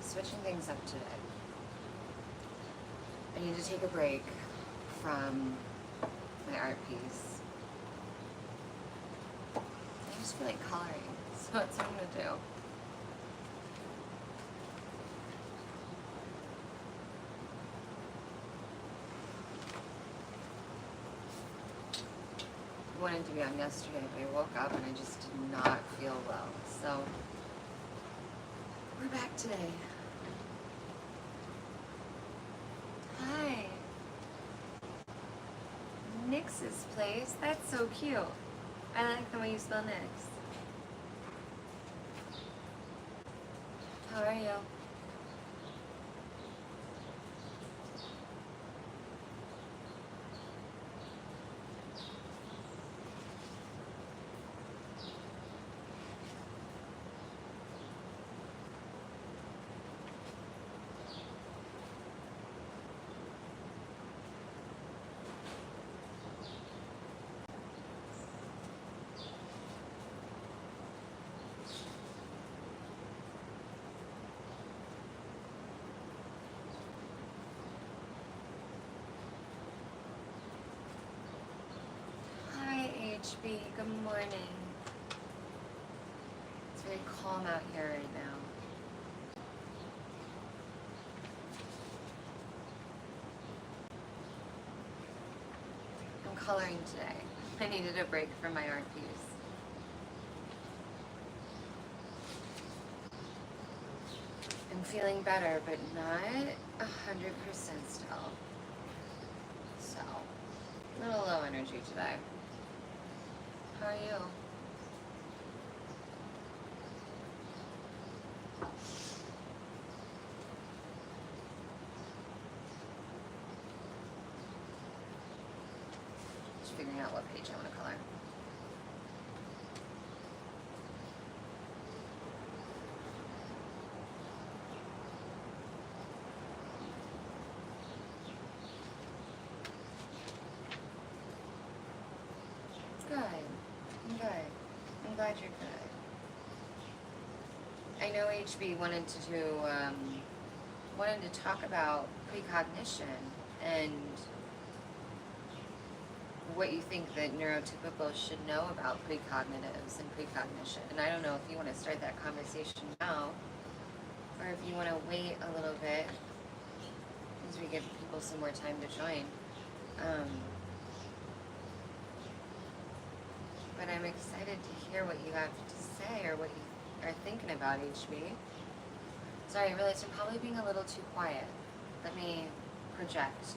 switching things up today. I need to take a break from my art piece. I just feel like coloring, so that's what I'm gonna do. I wanted to be on yesterday, but I woke up and I just did not feel well. So we're back today. Hi. Nix's place. That's so cute. I like the way you spell Nix. How are you? HB, good morning. It's very calm out here right now. I'm coloring today. I needed a break from my art piece. I'm feeling better, but not 100% still. So, a little low energy today. How are you? Just figuring out what page I want to color. Good. I'm good. I'm glad you're good. I know HB wanted to talk about precognition and what you think that neurotypicals should know about precognitives and precognition. And I don't know if you want to start that conversation now or if you want to wait a little bit as we give people some more time to join. But I'm excited to hear what you have to say or what you are thinking about, HB. Sorry, I realized I'm probably being a little too quiet. Let me project.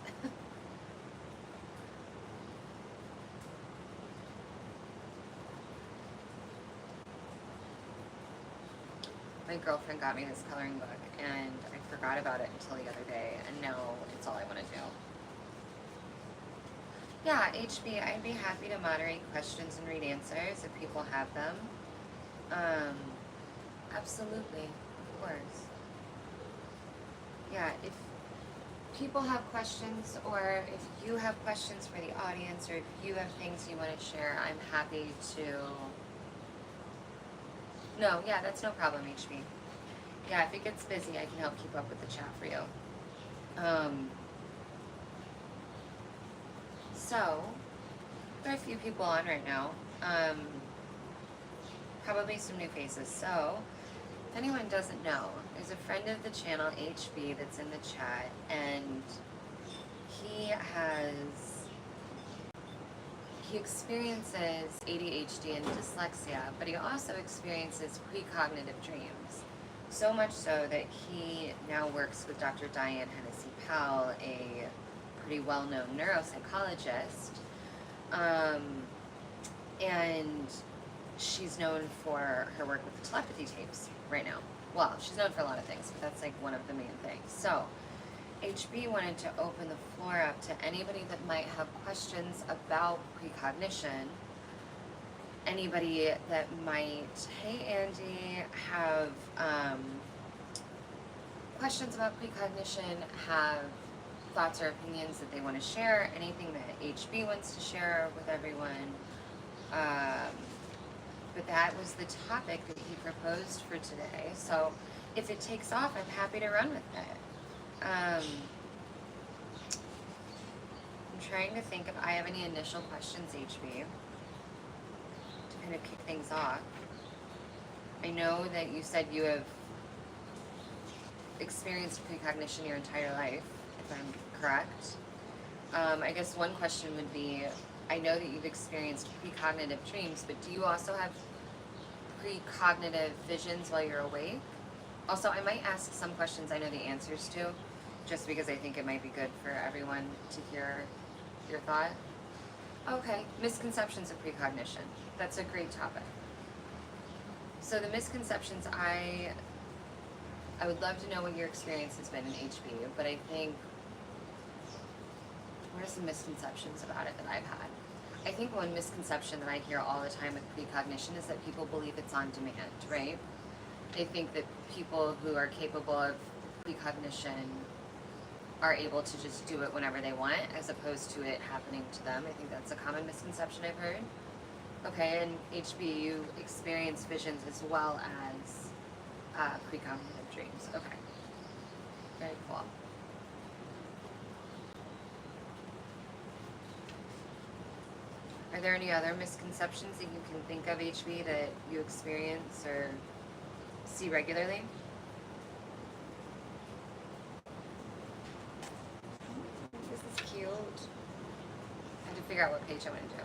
My girlfriend got me this coloring book and I forgot about it until the other day, and now it's all I want to do. Yeah, HB, I'd be happy to moderate questions and read answers if people have them. Absolutely, of course. Yeah, if people have questions or if you have questions for the audience or if you have things you want to share, I'm happy to... No, yeah, that's no problem, HB. Yeah, if it gets busy, I can help keep up with the chat for you. So, there are a few people on right now. Probably some new faces. So, if anyone doesn't know, there's a friend of the channel, HB, that's in the chat, and he experiences ADHD and dyslexia, but he also experiences precognitive dreams. So much so that he now works with Dr. Diane Hennessy-Powell, a pretty well-known neuropsychologist, and she's known for her work with the telepathy tapes right now. Well, she's known for a lot of things, but that's like one of the main things. So, HB wanted to open the floor up to anybody that might have questions about precognition. Anybody that might, hey Andy, have questions about precognition, have thoughts or opinions that they want to share, anything that HB wants to share with everyone. but that was the topic that he proposed for today. So if it takes off, I'm happy to run with it. I'm trying to think if I have any initial questions, HB, to kind of kick things off. I know that you said you have experienced precognition your entire life, if I'm correct. I guess one question would be, I know that you've experienced precognitive dreams, but do you also have precognitive visions while you're awake? Also, I might ask some questions I know the answers to, just because I think it might be good for everyone to hear your thought. Okay, misconceptions of precognition. That's a great topic. So the misconceptions, I would love to know what your experience has been in HB, but I think, what are some misconceptions about it that I've had? I think one misconception that I hear all the time with precognition is that people believe it's on demand, right? They think that people who are capable of precognition are able to just do it whenever they want, as opposed to it happening to them. I think that's a common misconception I've heard. Okay, and HB, you experience visions as well as precognitive dreams. Okay, very cool. Are there any other misconceptions that you can think of, HB, that you experience or see regularly? This is cute. I have to figure out what page I want to do.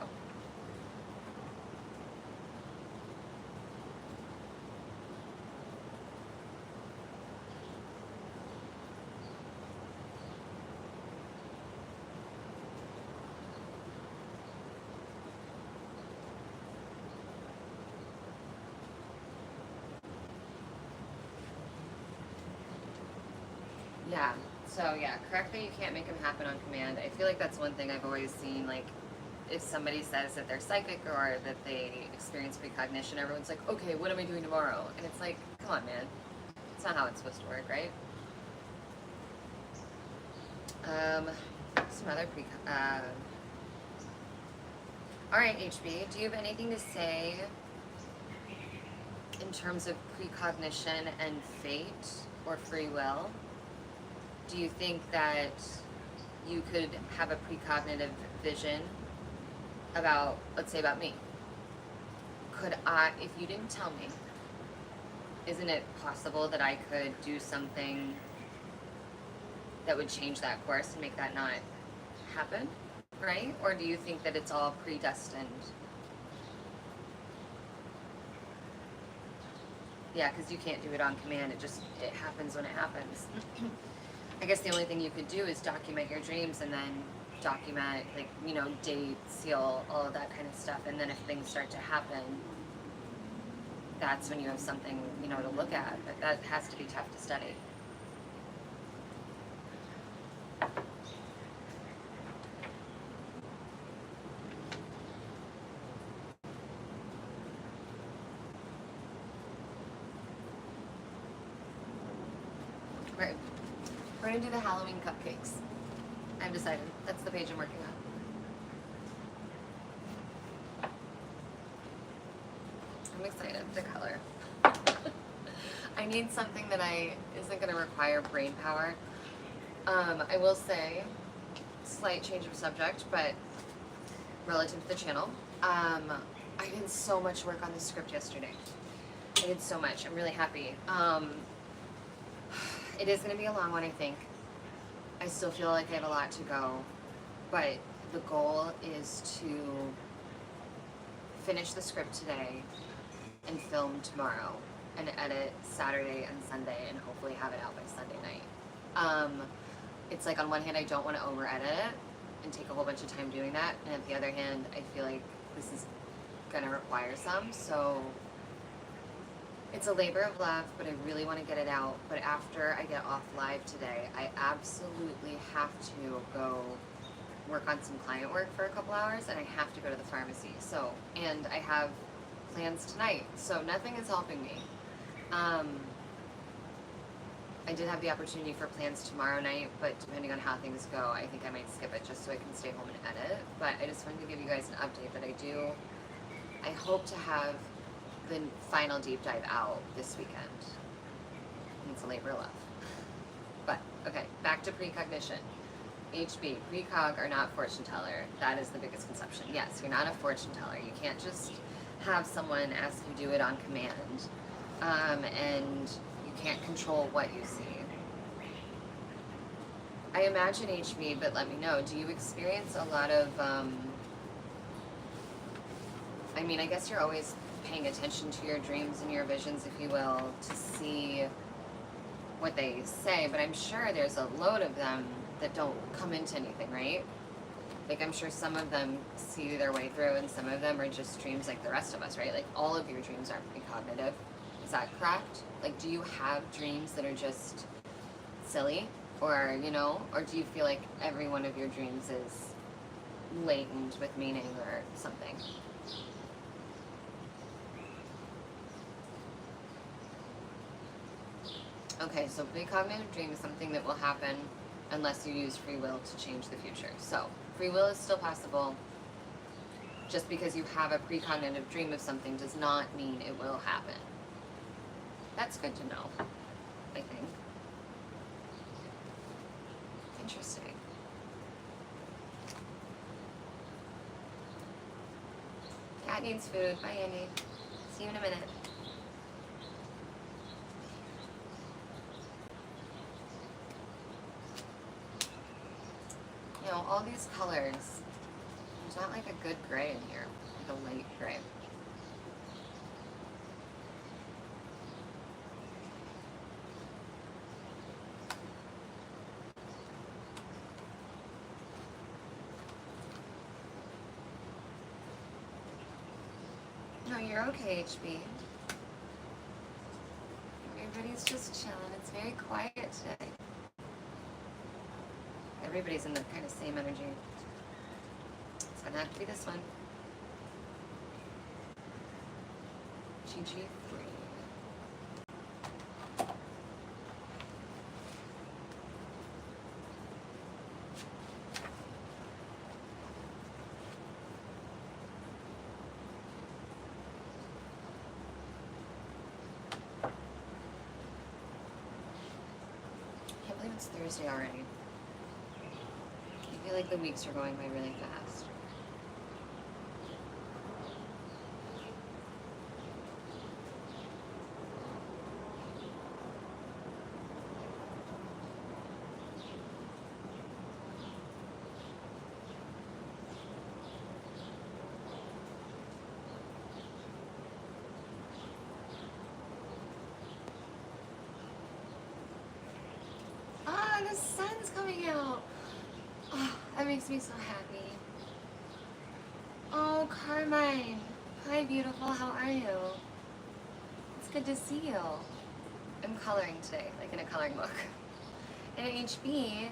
Yeah, so yeah, correct that you can't make them happen on command. I feel like that's one thing I've always seen, like, if somebody says that they're psychic or that they experience precognition, everyone's like, okay, what am I doing tomorrow? And it's like, come on, man. It's not how it's supposed to work, right? Some other Alright, HB, do you have anything to say in terms of precognition and fate or free will? Do you think that you could have a precognitive vision about, let's say about me? Could I, if you didn't tell me, isn't it possible that I could do something that would change that course and make that not happen, right? Or do you think that it's all predestined? Yeah, because you can't do it on command. It happens when it happens. I guess the only thing you could do is document your dreams and then document, like, you know, date, seal, all of that kind of stuff. And then if things start to happen, that's when you have something, you know, to look at. But that has to be tough to study. Right. We're gonna do the Halloween cupcakes. I've decided. That's the page I'm working on. I'm excited. The color. I need something that isn't gonna require brain power. I will say, slight change of subject, but relative to the channel. I did so much work on the script yesterday. I did so much. I'm really happy. It is going to be a long one, I think. I still feel like I have a lot to go, but the goal is to finish the script today and film tomorrow and edit Saturday and Sunday and hopefully have it out by Sunday night. It's like on one hand I don't want to over edit it and take a whole bunch of time doing that, and on the other hand I feel like this is going to require some, so it's a labor of love, but I really want to get it out. But after I get off live today, I absolutely have to go work on some client work for a couple hours, and I have to go to the pharmacy. So, and I have plans tonight, so nothing is helping me. I did have the opportunity for plans tomorrow night, but depending on how things go, I think I might skip it just so I can stay home and edit. But I just wanted to give you guys an update that I hope to have the final deep dive out this weekend. It's a labor of love. But, okay, back to precognition. HB, precog are not fortune teller. That is the biggest conception. Yes, you're not a fortune teller. You can't just have someone ask you to do it on command. And you can't control what you see. I imagine HB, but let me know, do you experience a lot of, I mean, I guess you're always paying attention to your dreams and your visions, if you will, to see what they say, but I'm sure there's a load of them that don't come into anything, right? Like, I'm sure some of them see their way through, and some of them are just dreams like the rest of us, right? Like, all of your dreams aren't precognitive. Is that correct? Like, do you have dreams that are just silly? Or, you know, or do you feel like every one of your dreams is latent with meaning or something? Okay, so precognitive dream is something that will happen unless you use free will to change the future. So, free will is still possible. Just because you have a precognitive dream of something does not mean it will happen. That's good to know, I think. Interesting. Cat needs food. Bye, Andy. See you in a minute. You know, all these colors, there's not like a good gray in here, like a light gray. No, you're okay, HB. Everybody's just chilling. It's very quiet today. Everybody's in the kind of same energy. It's gonna have to be this one. GG3. I can't believe it's Thursday already. I feel like the weeks are going by really fast. Ah, the sun's coming out. Oh, that makes me so happy. Oh, Carmine. Hi, beautiful. How are you? It's good to see you. I'm coloring today, like in a coloring book. And HB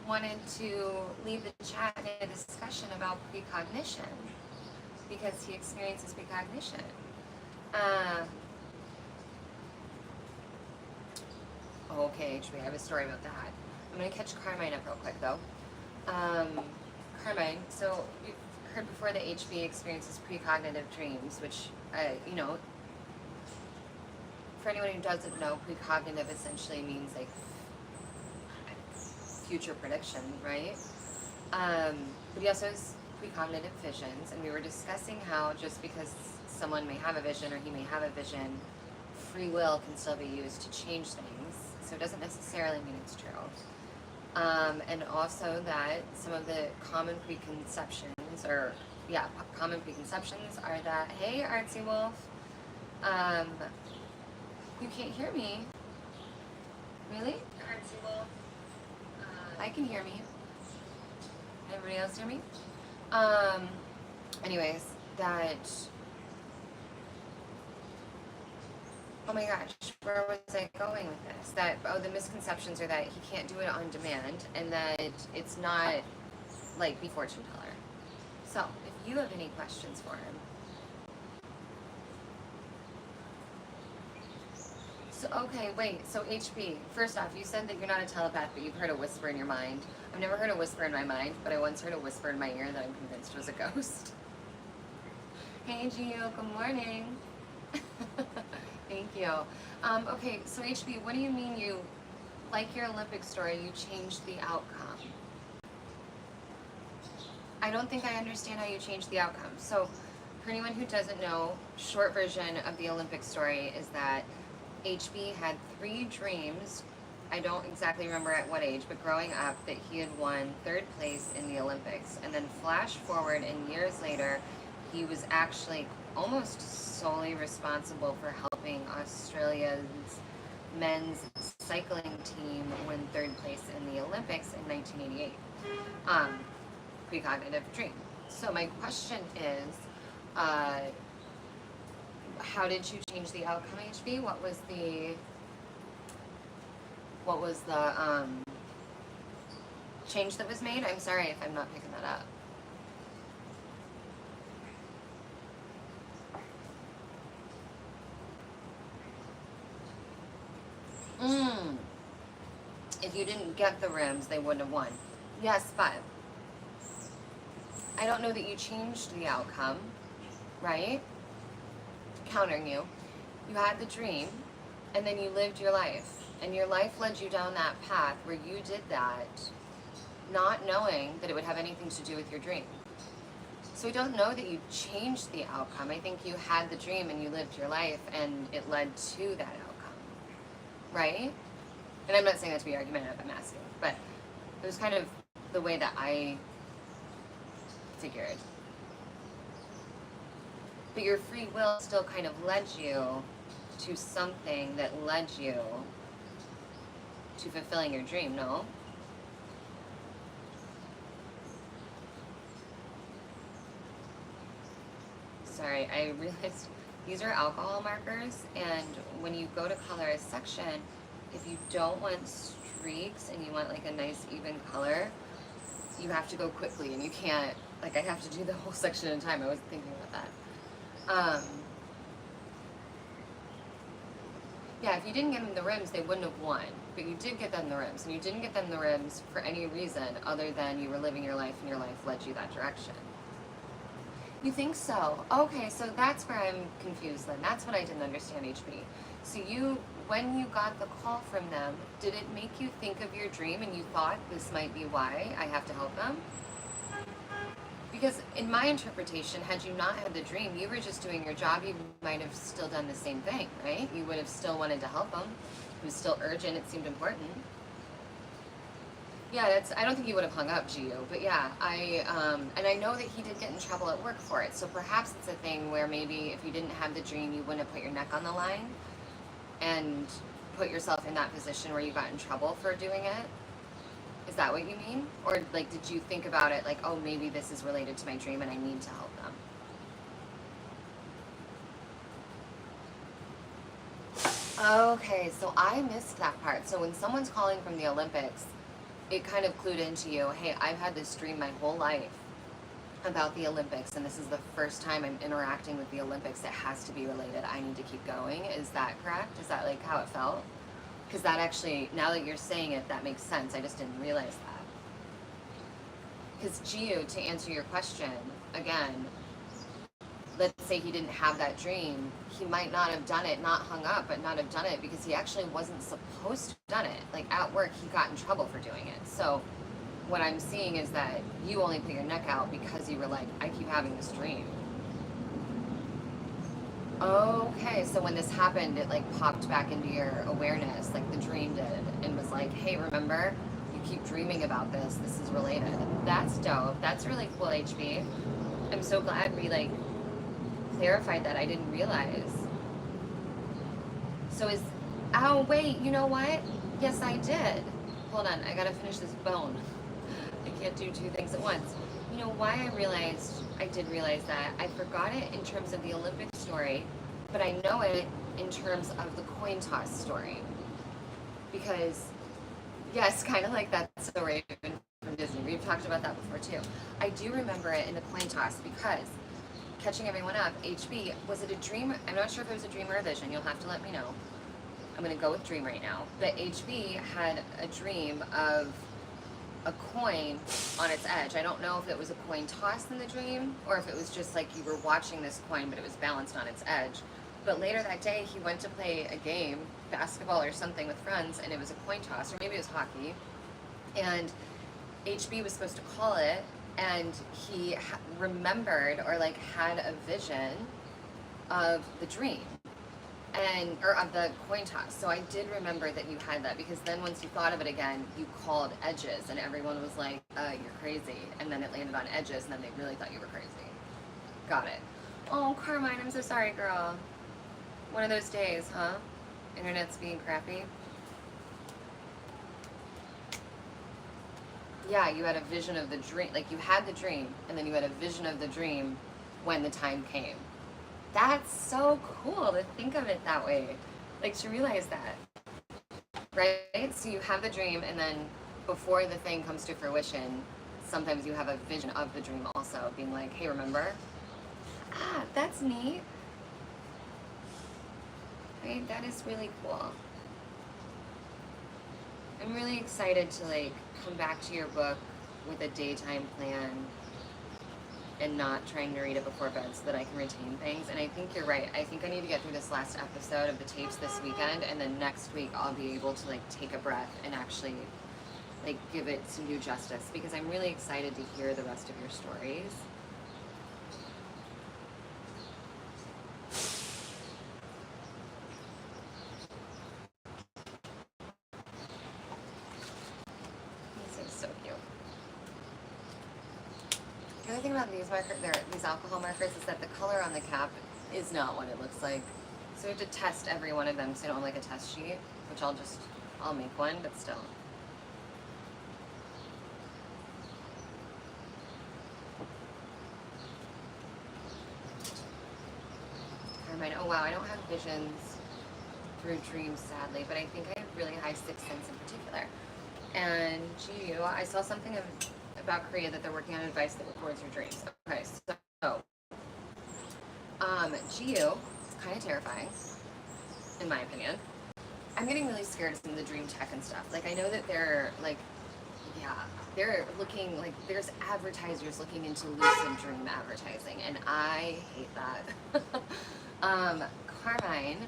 wanted to leave the chat in a discussion about precognition because he experiences precognition. Okay, HB, I have a story about that. I'm going to catch Carmine up real quick, though. Carmine, so we've heard before that HB experiences precognitive dreams, which, you know, for anyone who doesn't know, precognitive essentially means, like, future prediction, right? But he also has precognitive visions, and we were discussing how just because someone may have a vision or he may have a vision, free will can still be used to change things, so it doesn't necessarily mean it's true. And also that some of the common preconceptions, common preconceptions are that, hey, Artsy Wolf, you can't hear me. Really? Artsy Wolf. I can hear me. Everybody else hear me? Anyways, that, oh my gosh, where was I going with this? That, the misconceptions are that he can't do it on demand and that it's not like the fortune teller. So, if you have any questions for him. So, okay, wait, so HB, first off, you said that you're not a telepath, but you've heard a whisper in your mind. I've never heard a whisper in my mind, but I once heard a whisper in my ear that I'm convinced was a ghost. Hey, Gio, good morning. Thank you. Okay, so HB, what do you mean you, like your Olympic story, you changed the outcome? I don't think I understand how you changed the outcome. So, for anyone who doesn't know, short version of the Olympic story is that HB had 3 dreams. I don't exactly remember at what age, but growing up, that he had won 3rd place in the Olympics. And then flash forward, and years later, he was actually almost solely responsible for helping Australia's men's cycling team win 3rd place in the Olympics in 1988. Precognitive dream. So my question is, how did you change the outcome, HB? What was the change that was made? I'm sorry if I'm not picking that up. If you didn't get the rims, they wouldn't have won. Yes, but I don't know that you changed the outcome, right? Countering you. You had the dream, and then you lived your life. And your life led you down that path where you did that, not knowing that it would have anything to do with your dream. So I don't know that you changed the outcome. I think you had the dream and you lived your life, and it led to that outcome, right? And I'm not saying that to be argumentative, I'm asking. But it was kind of the way that I figured. But your free will still kind of led you to something that led you to fulfilling your dream, no? Sorry, I realized these are alcohol markers, and when you go to color a section, if you don't want streaks and you want like a nice even color, you have to go quickly, and you can't, like I have to do the whole section in time. I wasn't thinking about that. Yeah, if you didn't get them the rims, they wouldn't have won. But you did get them the rims, and you didn't get them the rims for any reason other than you were living your life and your life led you that direction. You think so? Okay, so that's where I'm confused then. That's what I didn't understand, HB. So you, when you got the call from them, did it make you think of your dream and you thought this might be why I have to help them? Because in my interpretation, had you not had the dream, you were just doing your job, you might have still done the same thing, right? You would have still wanted to help them. It was still urgent, it seemed important. Yeah, I don't think he would have hung up, Gio, but yeah, and I know that he did get in trouble at work for it, so perhaps it's a thing where maybe if you didn't have the dream, you wouldn't have put your neck on the line and put yourself in that position where you got in trouble for doing it. Is that what you mean? Or like, did you think about it like, oh, maybe this is related to my dream and I need to help them? Okay, so I missed that part. So when someone's calling from the Olympics, it kind of clued into you, hey, I've had this dream my whole life about the Olympics, and this is the first time I'm interacting with the Olympics. It has to be related. I need to keep going. Is that correct? Is that like how it felt? Because that actually, now that you're saying it, that makes sense. I just didn't realize that. Because Gio, to answer your question, again, let's say he didn't have that dream, he might not have done it, not hung up, but not have done it because he actually wasn't supposed to have done it. Like at work, he got in trouble for doing it. So what I'm seeing is that you only put your neck out because you were like, I keep having this dream. Okay, so when this happened, it like popped back into your awareness, like the dream did, and was like, hey, remember, you keep dreaming about this, this is related. That's dope. That's really cool, HB. I'm so glad we like clarified that. I didn't realize. So oh wait, you know what? Yes, I did. Hold on, I gotta finish this bone. I can't do 2 things at once. You know why I did realize that? I forgot it in terms of the Olympic story, but I know it in terms of the coin toss story. Because, yes, kind of like that story from Disney. We've talked about that before too. I do remember it in the coin toss because, catching everyone up, HB, was it a dream? I'm not sure if it was a dream or a vision. You'll have to let me know. I'm going to go with dream right now. But HB had a dream of a coin on its edge. I don't know if it was a coin toss in the dream or if it was just like you were watching this coin but it was balanced on its edge. But later that day, he went to play a game, basketball or something with friends, and it was a coin toss, or maybe it was hockey. And HB was supposed to call it, and he remembered or like had a vision of the dream or of the coin toss. So I did remember that you had that, because then once you thought of it again, you called edges, and everyone was like, you're crazy. And then it landed on edges, and then they really thought you were crazy. Got it. Oh, Carmine, I'm so sorry, girl. One of those days, huh? Internet's being crappy. Yeah, you had a vision of the dream. Like, you had the dream, and then you had a vision of the dream when the time came. That's so cool to think of it that way. Like, to realize that. Right? So you have the dream, and then before the thing comes to fruition, sometimes you have a vision of the dream also, being like, hey, remember? Ah, that's neat. Right? That is really cool. I'm really excited to like come back to your book with a daytime plan and not trying to read it before bed so that I can retain things. And I think you're right. I think I need to get through this last episode of the tapes this weekend, and then next week I'll be able to like take a breath and actually like give it some new justice, because I'm really excited to hear the rest of your stories. The other thing about these alcohol markers is that the color on the cap is not what it looks like. So we have to test every one of them, so I don't have like a test sheet, which I'll make one, but still. Carmine, oh wow, I don't have visions through dreams, sadly, but I think I have really high sixth sense in particular. And GU, I saw something about Korea that they're working on a device that records your dreams. Okay, so GU is kind of terrifying, in my opinion. I'm getting really scared of some of the dream tech and stuff. Like, I know that they're like, yeah, they're looking like there's advertisers looking into lucid dream advertising, and I hate that. Carmine,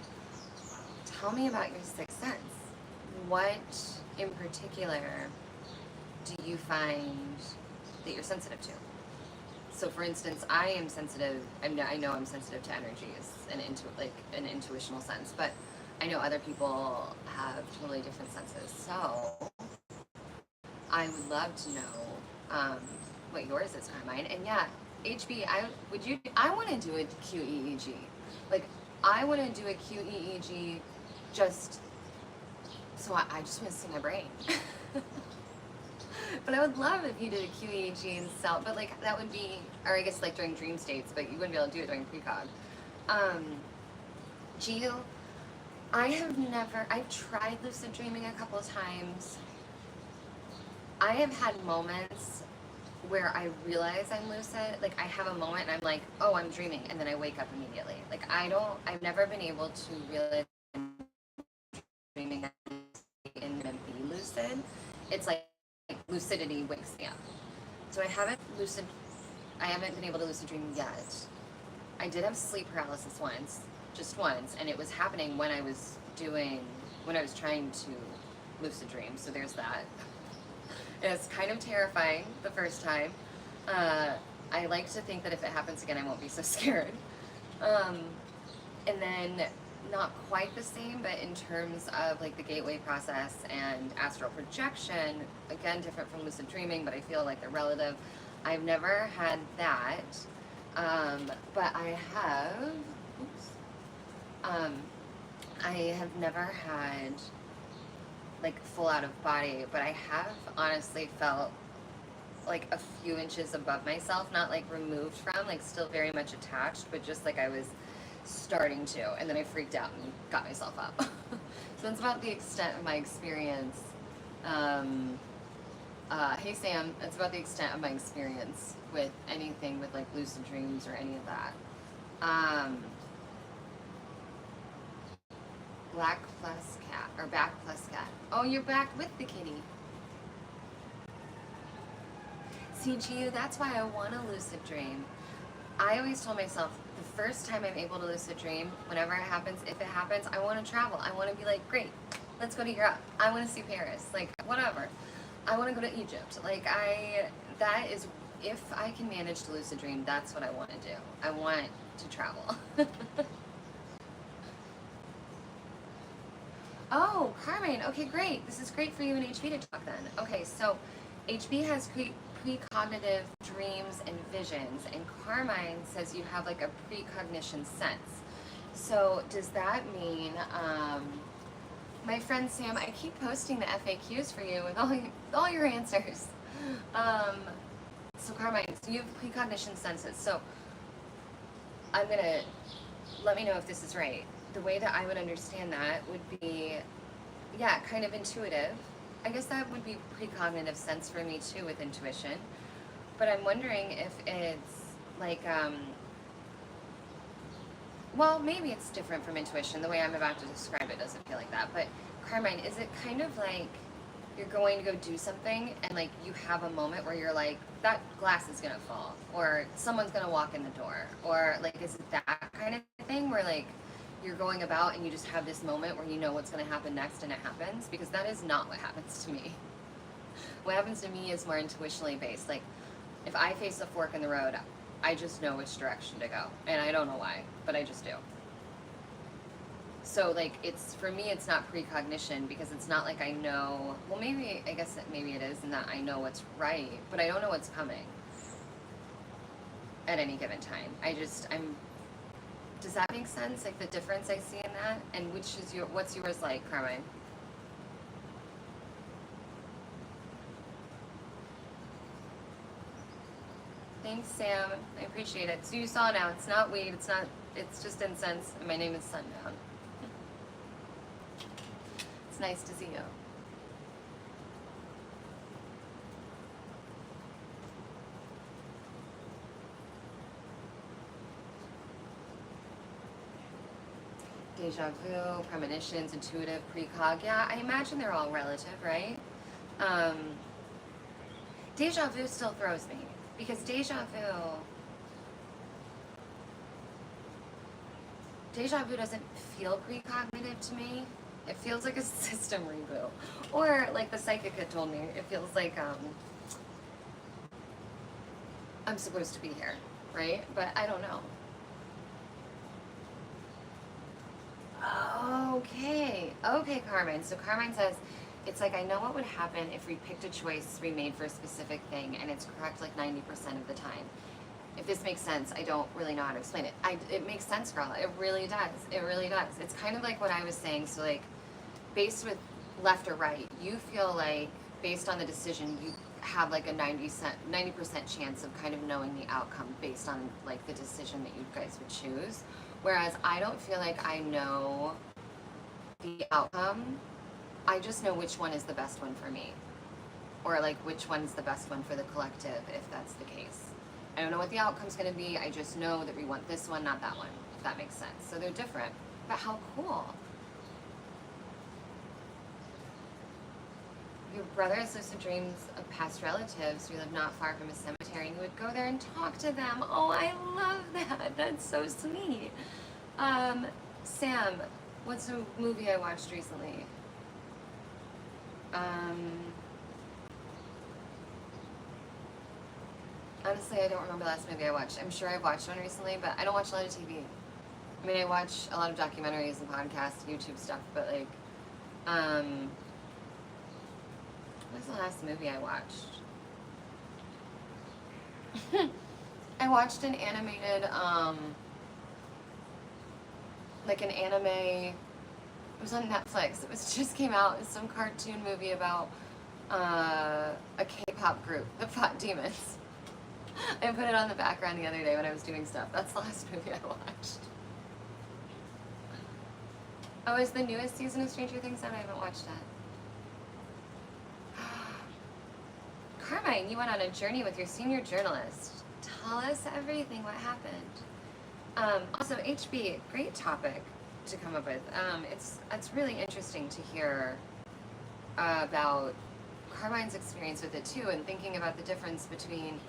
tell me about your sixth sense. What in particular do you find that you're sensitive to? So, for instance, I am sensitive. I know I'm sensitive to energies and an intuitional sense, but I know other people have totally different senses. So, I would love to know what yours is, Carmine. And yeah, HB, I want to do a QEEG. Like, I want to do a QEEG just so I just want to see my brain. But I would love if you did a QEEG and self, but like that would be, or I guess like during dream states, but you wouldn't be able to do it during precog. Gio, I've tried lucid dreaming a couple of times. I have had moments where I realize I'm lucid. Like, I have a moment and I'm like, oh, I'm dreaming, and then I wake up immediately. Like, I've never been able to realize I'm dreaming and then be lucid. It's like lucidity wakes me up. So I haven't been able to lucid dream yet. I did have sleep paralysis once, just once, and it was happening when I was trying to lucid dream. So there's that. It's kind of terrifying the first time. I like to think that if it happens again, I won't be so scared. And then not quite the same, but in terms of like the gateway process and astral projection, again, different from lucid dreaming, but I feel like they're relative. I've never had that, but I have never had like full out of body, but I have honestly felt like a few inches above myself, not like removed from, like still very much attached, but just like I was starting to, and then I freaked out and got myself up. So that's about the extent of my experience. Hey Sam, that's about the extent of my experience with anything with like lucid dreams or any of that. Black plus cat, or back plus cat. Oh, you're back with the kitty. See, Gio, that's why I want a lucid dream. I always told myself the first time I'm able to lucid dream, whenever it happens, if it happens, I want to travel. I want to be like, great, let's go to Europe. I want to see Paris, like whatever. I want to go to Egypt. Like that is, if I can manage to lucid dream, that's what I want to do. I want to travel. Oh, Carmine, okay, great. This is great for you and HB to talk then. Okay, so HB has precognitive dreams and visions, and Carmine says you have like a precognition sense. So does that mean, my friend Sam, I keep posting the FAQs for you with all your answers. So Carmine, so you have precognition senses. So I'm gonna, let me know if this is right. The way that I would understand that would be, yeah, kind of intuitive. I guess that would be precognitive sense for me too with intuition. But I'm wondering if it's like, well, maybe it's different from intuition. The way I'm about to describe it doesn't feel like that. But Carmine, is it kind of like you're going to go do something and like you have a moment where you're like, that glass is gonna fall, or someone's gonna walk in the door, or like, is it that kind of thing where like you're going about and you just have this moment where you know what's going to happen next and it happens? Because that is not what happens to me. What happens to me is more intuitionally based. Like if I face a fork in the road, I just know which direction to go, and I don't know why, but I just do. So like it's, for me it's not precognition, because it's not like I know, well maybe, I guess maybe it is in that I know what's right, but I don't know what's coming at any given time. I'm, does that make sense? Like the difference I see in that? And which is what's yours like, Carmine? Thanks, Sam. I appreciate it. So you saw now, it's not weed, it's just incense, and my name is Sundown. It's nice to see you. Deja vu, premonitions, intuitive, precog. Yeah, I imagine they're all relative, right? Deja vu still throws me, because deja vu doesn't feel precognitive to me. It feels like a system reboot. Or like the psychic had told me, it feels like I'm supposed to be here, right? But I don't know. Okay, Carmen. So Carmen says, it's like I know what would happen if we picked a choice we made for a specific thing, and it's correct like 90% of the time. If this makes sense, I don't really know how to explain it. It makes sense, girl. It really does. It really does. It's kind of like what I was saying. So like, based with left or right, you feel like based on the decision, you have like a 90% chance of kind of knowing the outcome based on like the decision that you guys would choose. Whereas I don't feel like I know the outcome. I just know which one is the best one for me, or like which one's the best one for the collective, if that's the case. I don't know what the outcome's going to be. I just know that we want this one, not that one, if that makes sense. So they're different, but how cool. Your brothers lucid dreams of past relatives who live not far from a cemetery, and you would go there and talk to them. Oh, I love that. That's so sweet. Sam, what's a movie I watched recently? Honestly, I don't remember the last movie I watched. I'm sure I've watched one recently, but I don't watch a lot of TV. I mean, I watch a lot of documentaries and podcasts, YouTube stuff, but like, what's the last movie I watched? I watched an animated, like an anime, it was on Netflix. It just came out. It's some cartoon movie about a K-pop group that fought demons. I put it on the background the other day when I was doing stuff. That's the last movie I watched. Oh, is the newest season of Stranger Things on? I haven't watched that. Carmine, you went on a journey with your senior journalist. Tell us everything. What happened? Also, HB, great topic to come up with. It's really interesting to hear about Carmine's experience with it too, and thinking about the difference between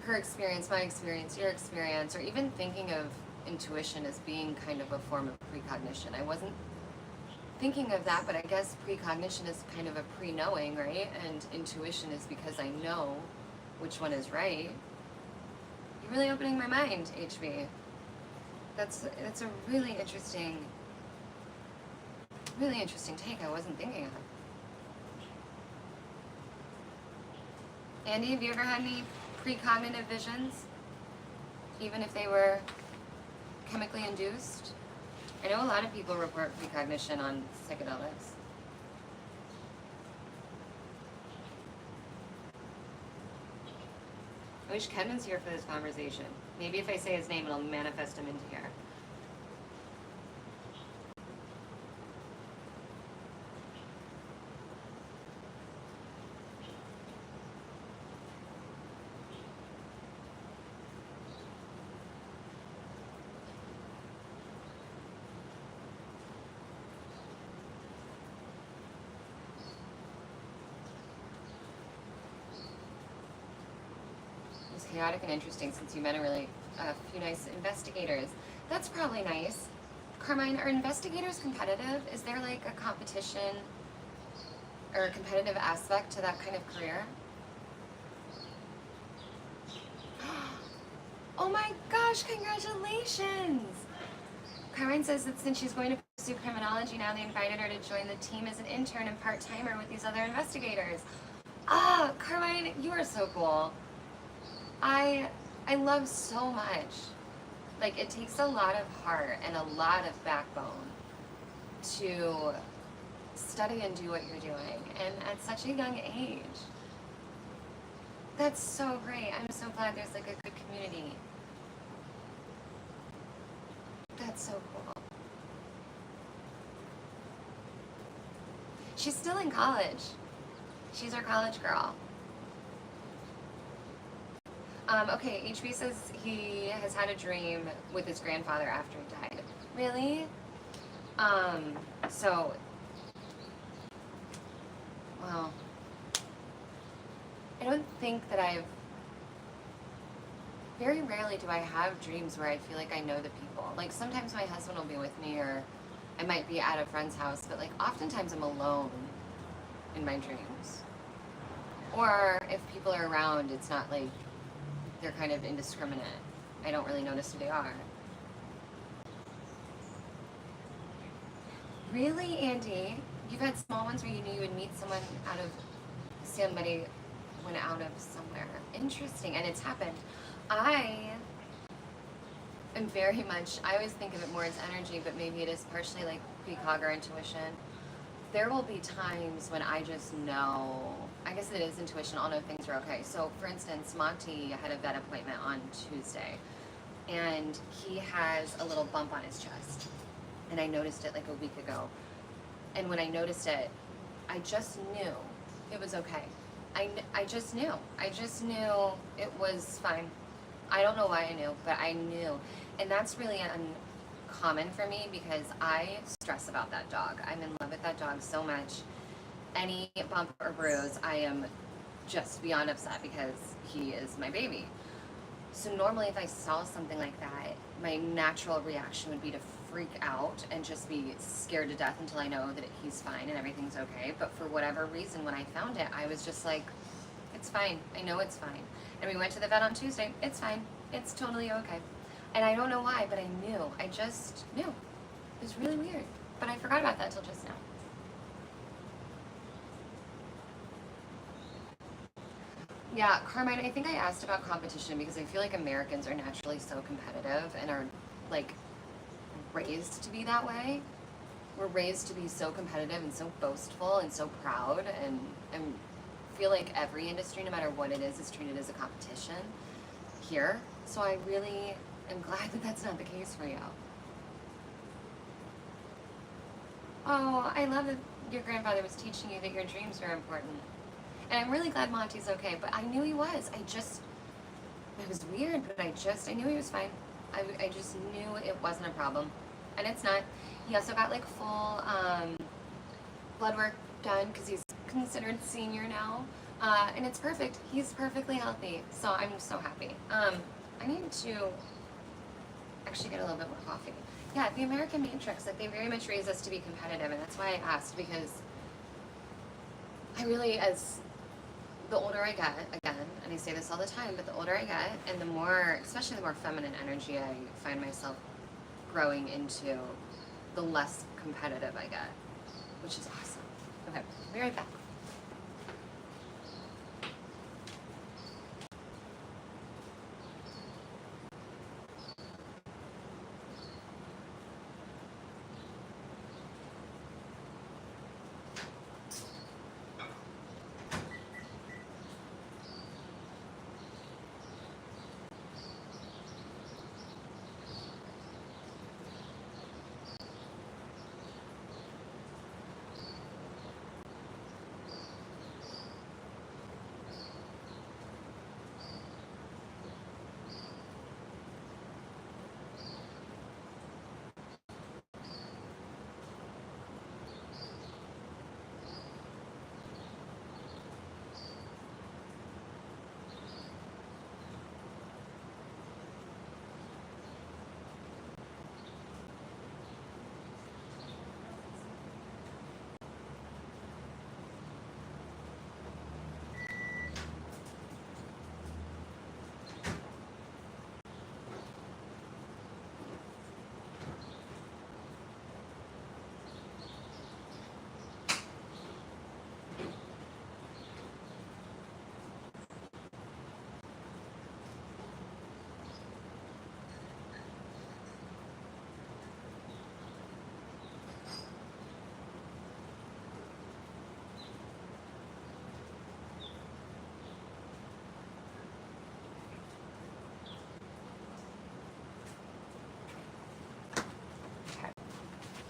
her experience, my experience, your experience, or even thinking of intuition as being kind of a form of precognition. I wasn't thinking of that, but I guess precognition is kind of a pre-knowing, right? And intuition is because I know which one is right. You're really opening my mind, HB. That's a really interesting take I wasn't thinking of. Andy, have you ever had any precognitive visions? Even if they were chemically induced? I know a lot of people report precognition on psychedelics. I wish Ken was here for this conversation. Maybe if I say his name, it'll manifest him into here. Chaotic and interesting since you met a few nice investigators. That's probably nice. Carmine, are investigators competitive? Is there like a competition or a competitive aspect to that kind of career? Oh my gosh, congratulations! Carmine says that since she's going to pursue criminology now, they invited her to join the team as an intern and part-timer with these other investigators. Ah, Carmine, you are so cool. I love so much. Like, it takes a lot of heart and a lot of backbone to study and do what you're doing, and at such a young age. That's so great. I'm so glad there's like a good community. That's so cool. She's still in college. She's our college girl. Okay, HB says he has had a dream with his grandfather after he died. Really? Well, I don't think that very rarely do I have dreams where I feel like I know the people. Like, sometimes my husband will be with me, or I might be at a friend's house, but like, oftentimes I'm alone in my dreams. Or if people are around, it's not like they're kind of indiscriminate. I don't really notice who they are. Really, Andy? You've had small ones where you knew you would meet somebody went out of somewhere. Interesting, and it's happened. I am very much, I always think of it more as energy, but maybe it is partially like precog or intuition. There will be times when I just know, I guess it is intuition, I'll know things are okay. So for instance, Monty had a vet appointment on Tuesday, and he has a little bump on his chest. And I noticed it like a week ago. And when I noticed it, I just knew it was okay. I just knew. I just knew it was fine. I don't know why I knew, but I knew. And that's really uncommon for me because I stress about that dog. I'm in love with that dog so much. Any bump or bruise, I am just beyond upset because he is my baby. So normally if I saw something like that, my natural reaction would be to freak out and just be scared to death until I know that he's fine and everything's okay. But for whatever reason, when I found it, I was just like, it's fine. I know it's fine. And we went to the vet on Tuesday. It's fine. It's totally okay. And I don't know why, but I knew. I just knew. It was really weird. But I forgot about that till just now. Yeah, Carmine, I think I asked about competition because I feel like Americans are naturally so competitive and are like raised to be that way. We're raised to be so competitive and so boastful and so proud, and feel like every industry, no matter what it is treated as a competition here. So I really am glad that that's not the case for you. Oh, I love that your grandfather was teaching you that your dreams are important. And I'm really glad Monty's okay, but I knew he was. It was weird, but I knew he was fine. I just knew it wasn't a problem. And it's not. He also got like full blood work done because he's considered senior now. And it's perfect. He's perfectly healthy, so I'm so happy. I need to actually get a little bit more coffee. Yeah, the American Matrix, like they very much raise us to be competitive, and that's why I asked, because I really, as the older I get, again, and I say this all the time, but the older I get, and the more, especially the more feminine energy I find myself growing into, the less competitive I get, which is awesome. Okay, I'll be right back.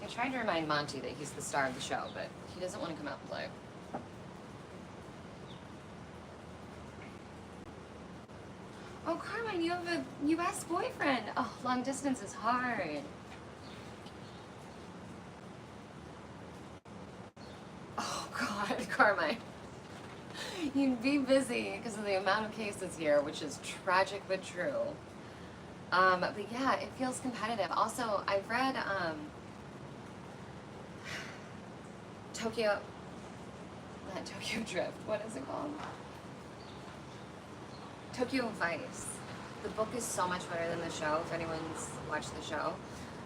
I tried to remind Monty that he's the star of the show, but he doesn't want to come out and play. Oh, Carmine, you have a U.S. boyfriend. Oh, long distance is hard. Oh, God, Carmine. You'd be busy because of the amount of cases here, which is tragic but true. But yeah, it feels competitive. Also, I've read Tokyo, not Tokyo Drift, what is it called? Tokyo Vice. The book is so much better than the show, if anyone's watched the show.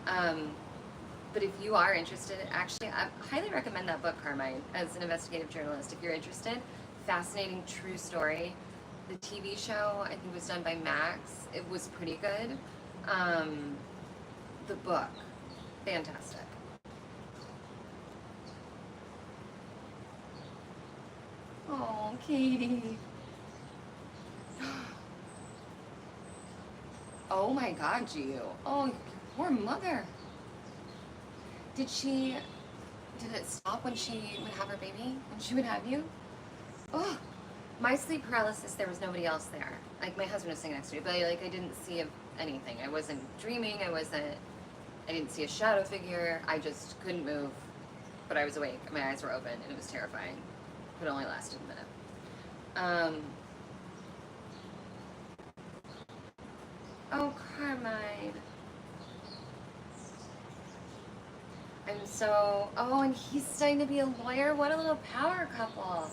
But if you are interested, actually, I highly recommend that book, Carmine, as an investigative journalist. If you're interested, fascinating true story. The TV show, I think, was done by Max. It was pretty good. The book, fantastic. Oh, Katie. Oh my God, Gio. Oh, your poor mother. Did it stop when she would have her baby? When she would have you? Oh, my sleep paralysis, there was nobody else there. Like, my husband was sitting next to me, but like, I didn't see anything. I wasn't dreaming. I didn't see a shadow figure. I just couldn't move, but I was awake. My eyes were open, and it was terrifying. But it only lasted a minute. Oh, Carmine. Oh, and he's studying to be a lawyer. What a little power couple.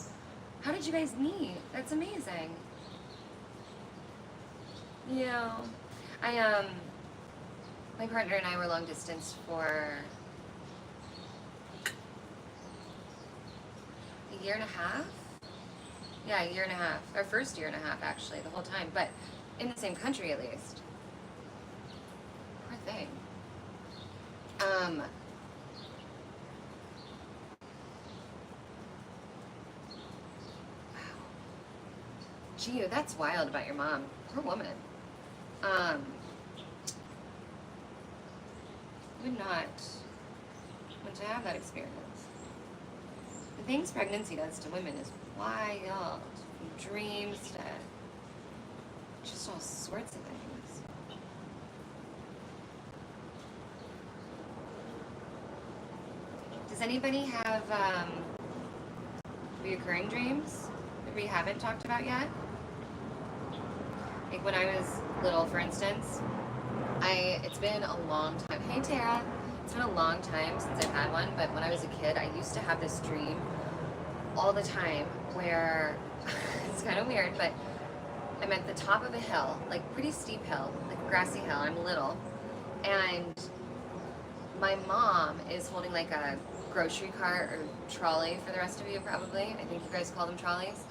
How did you guys meet? That's amazing. Yeah. My partner and I were long distance for a year and a half. Yeah, a year and a half. Our first year and a half, actually, the whole time. But in the same country, at least. Poor thing. Gee, that's wild about your mom. Poor woman. Would not want to have that experience. The things pregnancy does to women is wild. From dreams to just all sorts of things. Does anybody have reoccurring dreams? that we haven't talked about yet. Like when I was little, for instance, it's been a long time. Hey Tara, it's been a long time since I've had one, but when I was a kid, I used to have this dream all the time where it's kind of weird, but I'm at the top of a hill, like pretty steep hill, like a grassy hill. I'm little, and my mom is holding like a grocery cart or trolley for the rest of you probably. I think you guys call them trolleys,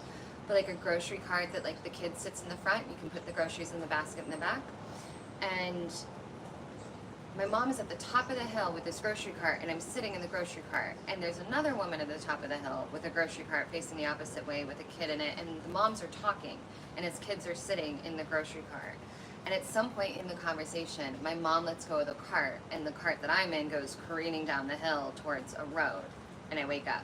but like a grocery cart that like the kid sits in the front. You can put the groceries in the basket in the back, and my mom is at the top of the hill with this grocery cart, and I'm sitting in the grocery cart, and there's another woman at the top of the hill with a grocery cart facing the opposite way with a kid in it, and the moms are talking, and his kids are sitting in the grocery cart. And at some point in the conversation, my mom lets go of the cart, and the cart that I'm in goes careening down the hill towards a road, and I wake up.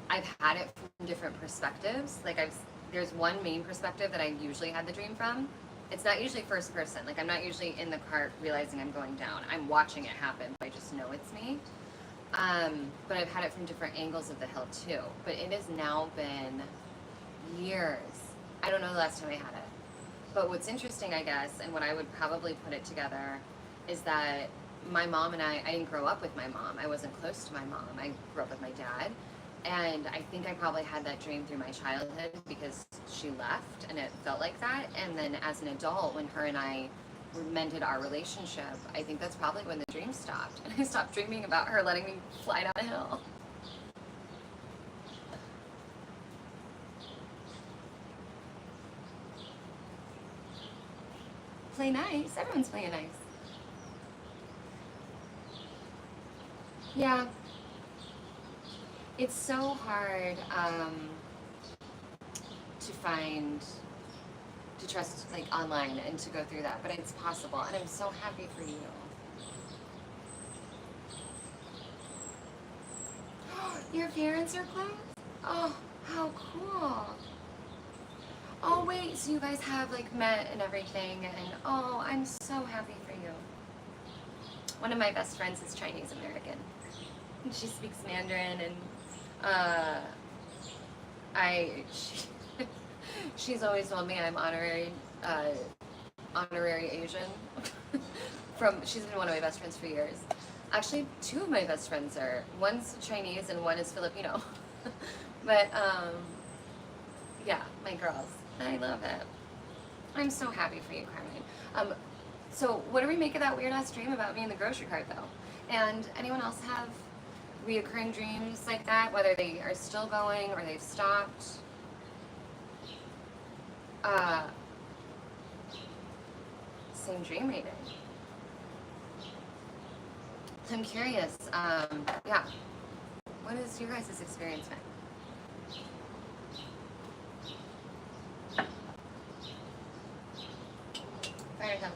I've had it from different perspectives. Like there's one main perspective that I usually had the dream from. It's not usually first person. Like I'm not usually in the cart realizing I'm going down. I'm watching it happen, but I just know it's me. But I've had it from different angles of the hill too. But it has now been years. I don't know the last time I had it. But what's interesting, I guess, and what I would probably put it together is that my mom and I didn't grow up with my mom. I wasn't close to my mom. I grew up with my dad. And I think I probably had that dream through my childhood because she left and it felt like that. And then as an adult, when her and I mended our relationship, I think that's probably when the dream stopped. And I stopped dreaming about her letting me fly down a hill. Play nice. Everyone's playing nice. Yeah. It's so hard to trust like online and to go through that, but it's possible, and I'm so happy for you. Your parents are close? Oh, how cool. Oh wait, so you guys have like met and everything, and oh, I'm so happy for you. One of my best friends is Chinese American, and she speaks Mandarin, and she's always told me I'm honorary Asian. She's been one of my best friends for years. Actually, two of my best friends are, one's Chinese and one is Filipino. But yeah, my girls, I love it. I'm so happy for you, Carmen. So what do we make of that weird ass dream about me in the grocery cart though? And anyone else have reoccurring dreams like that, whether they are still going or they've stopped? Same dream reading. I'm curious, yeah, what is your guys' experience been? Fire it up.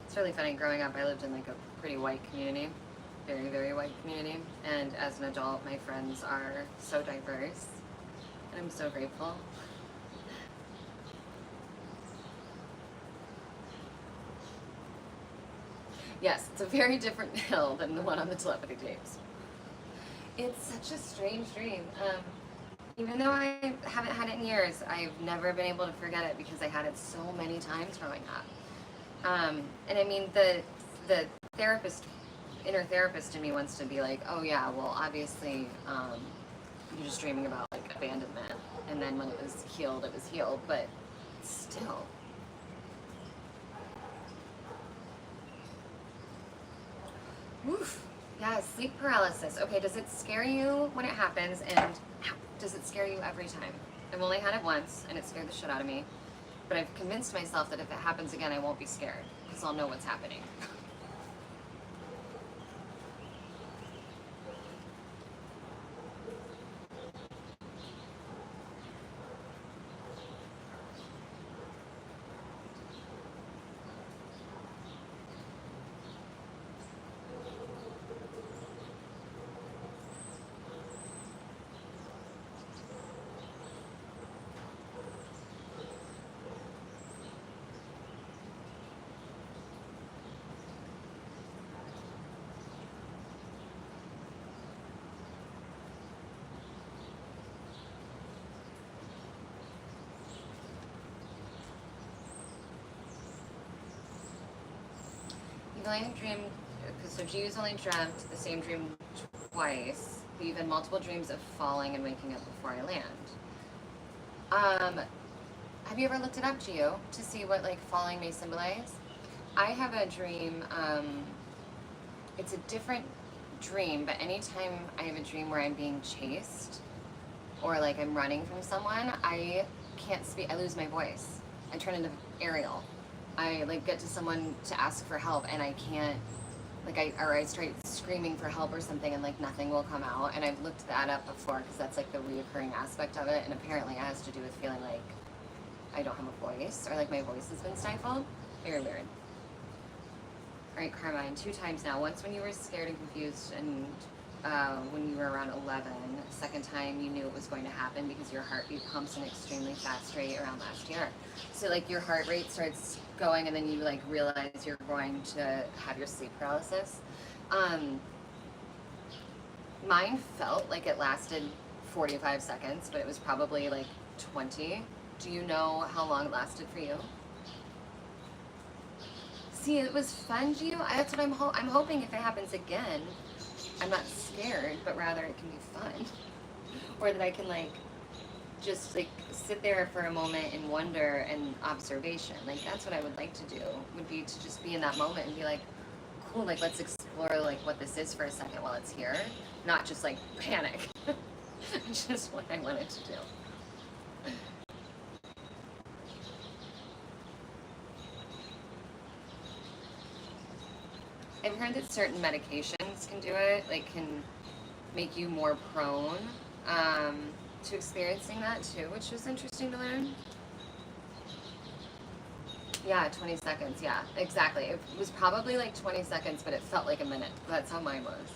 It's really funny. Growing up, I lived in like a pretty white community, very, very white community. And as an adult, my friends are so diverse, and I'm so grateful. Yes, it's a very different hill than the one on the telepathy tapes. It's such a strange dream. Even though I haven't had it in years, I've never been able to forget it because I had it so many times growing up. And I mean, the inner therapist in me wants to be like, oh yeah, well obviously you're just dreaming about like abandonment, and then when it was healed, but still. Oof. Yeah, sleep paralysis. Okay, does it scare you when it happens, and does it scare you every time? I've only had it once, and it scared the shit out of me. But I've convinced myself that if it happens again, I won't be scared, because I'll know what's happening. only dreamed, so G's only dreamt the same dream twice. We've had multiple dreams of falling and waking up before I land. Have you ever looked it up, Gio, to see what like falling may symbolize? I have a dream, it's a different dream, but anytime I have a dream where I'm being chased or like I'm running from someone, I can't speak, I lose my voice. I turn into Ariel. I like get to someone to ask for help and I can't, like I start screaming for help or something and like nothing will come out. And I've looked that up before because that's like the reoccurring aspect of it, and apparently it has to do with feeling like I don't have a voice or like my voice has been stifled. Very weird. All right, Carmine, 2 times now. Once when you were scared and confused and when you were around 11. Second time you knew it was going to happen because your heartbeat pumps an extremely fast rate around last year. So like your heart rate starts going and then you like realize you're going to have your sleep paralysis. Mine felt like it lasted 45 seconds, but it was probably like 20. Do you know how long it lasted for you? See, it was fun, Gio. That's what I'm hoping if it happens again, I'm not scared, but rather it can be fun. Or that I can like, just like sit there for a moment in wonder and observation. Like that's what I would like to do, would be to just be in that moment and be like, cool, like let's explore like what this is for a second while it's here. Not just like panic. Just what I wanted to do. I've heard that certain medications can do it, like can make you more prone to experiencing that too, which was interesting to learn. Yeah, 20 seconds, yeah, exactly. It was probably like 20 seconds, but it felt like a minute. That's how mine was.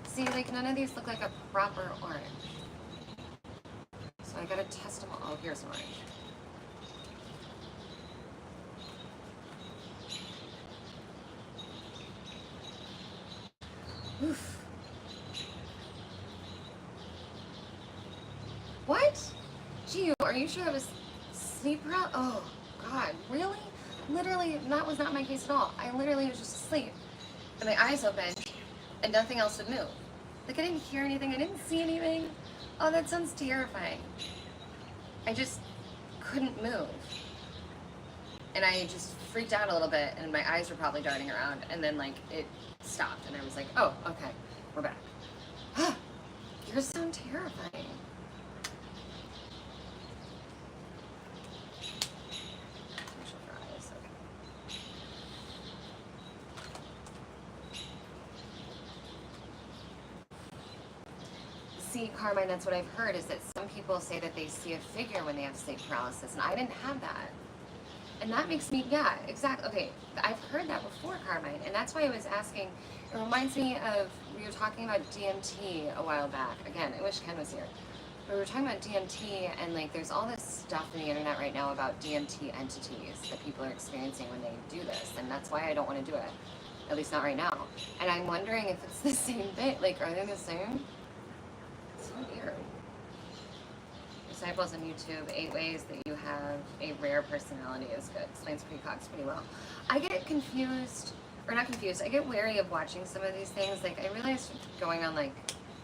See, like none of these look like a proper orange. So I gotta test them all. Oh, here's an orange. Oof. What? Gee, are you sure it was sleep paralysis? Oh, God, really? Literally, that was not my case at all. I literally was just asleep. And my eyes opened, and nothing else would move. Like, I didn't hear anything. I didn't see anything. Oh, that sounds terrifying. I just couldn't move. And I just freaked out a little bit, and my eyes were probably darting around, and then, like, it stopped, and I was like, oh, okay, we're back. Yours sound terrifying. See, Carmine, that's what I've heard, is that some people say that they see a figure when they have sleep paralysis, and I didn't have that. And that makes me, yeah, exactly. Okay, I've heard that before, Carmine, and that's why I was asking. It reminds me of, we were talking about DMT a while back. Again, I wish Ken was here. But we were talking about DMT, and like there's all this stuff in the internet right now about DMT entities that people are experiencing when they do this, and that's why I don't want to do it, at least not right now. And I'm wondering if it's the same thing. Like, are they the same? So weird. Disciples on YouTube, 8 ways that you have a rare personality is good. Explains precox pretty well. I get confused, or not confused, I get wary of watching some of these things. Like, I realized going on, like,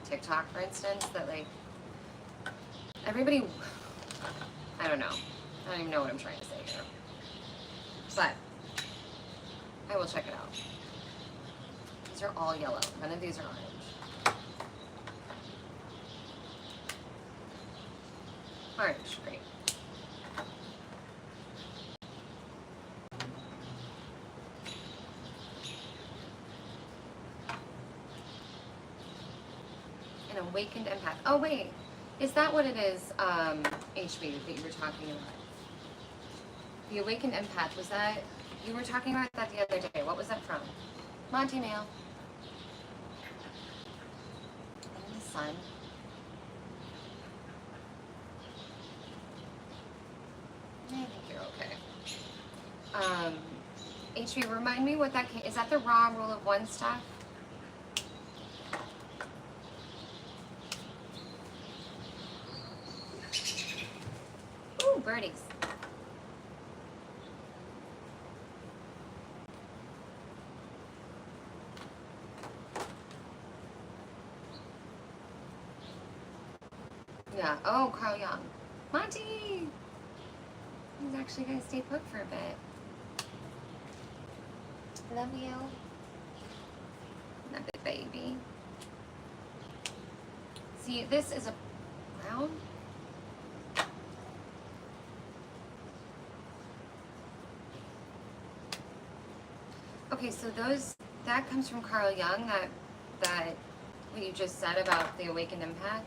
TikTok, for instance, that, like, everybody, I don't know. I don't even know what I'm trying to say here. But, I will check it out. These are all yellow. None of these are orange. Orange, great. An awakened empath. Oh wait, is that what it is, HB, that you were talking about? The awakened empath, was that, you were talking about that the other day. What was that from? Monty Mail. And the sun. I think you're okay. HB, remind me what that came, is that the raw rule of 1 stuff? birdies. Yeah. Oh, Carl Young. Monty! He's actually going to stay put for a bit. Love you. Love it, baby. See, this is a brown. Okay, so that comes from Carl Jung, that what you just said about the awakened empath.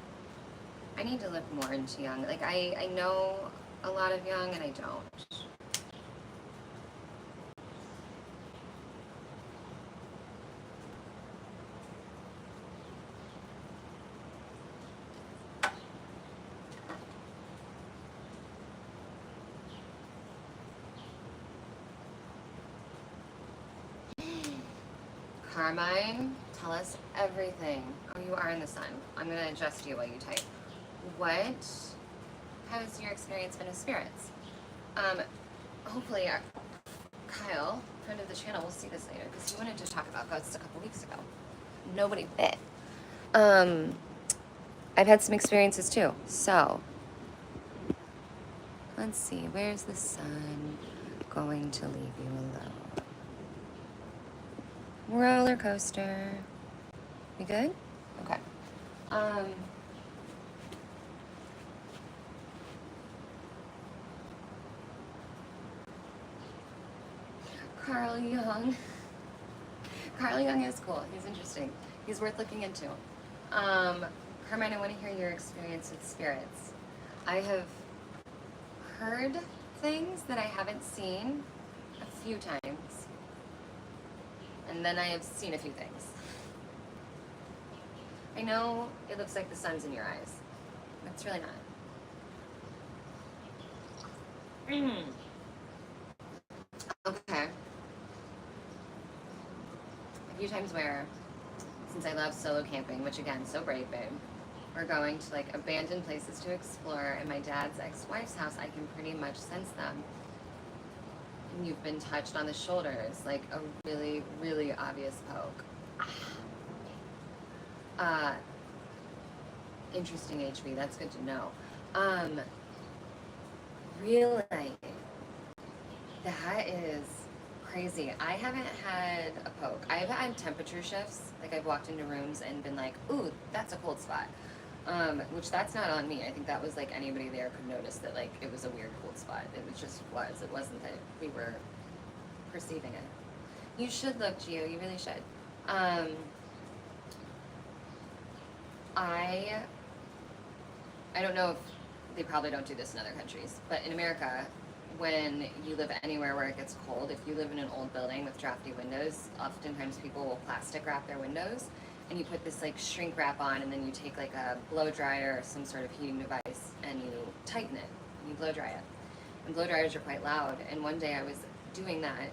I need to look more into Jung. Like, I know a lot of Jung and I don't. Carmine, tell us everything. Oh, you are in the sun. I'm going to adjust you while you type. What has your experience been with spirits? Hopefully, Kyle, friend of the channel, will see this later because he wanted to talk about ghosts a couple weeks ago. Nobody bit. I've had some experiences too. So, let's see. Where's the sun going to leave you alone? Roller coaster. You good? Okay. Carl Jung. Carl Jung is cool. He's interesting. He's worth looking into. Carmine, I want to hear your experience with spirits. I have heard things that I haven't seen a few times. And then I have seen a few things. I know it looks like the sun's in your eyes. It's really not. Okay. A few times where, since I love solo camping, which again, so brave, babe, we're going to like abandoned places to explore, and my dad's ex-wife's house, I can pretty much sense them. And you've been touched on the shoulders, like a really, really obvious poke. Interesting, HB, that's good to know. Really, that is crazy. I haven't had a poke. I've had temperature shifts. Like I've walked into rooms and been like, ooh, that's a cold spot. Which that's not on me. I think that was like anybody there could notice that like it was a weird cold spot. It was. It wasn't that we were perceiving it. You should look, Gio. You really should. I don't know if they probably don't do this in other countries, but in America, when you live anywhere where it gets cold, if you live in an old building with drafty windows, oftentimes people will plastic wrap their windows, and you put this like shrink wrap on, and then you take like a blow dryer or some sort of heating device, and you tighten it, and you blow dry it. And blow dryers are quite loud, and one day I was doing that,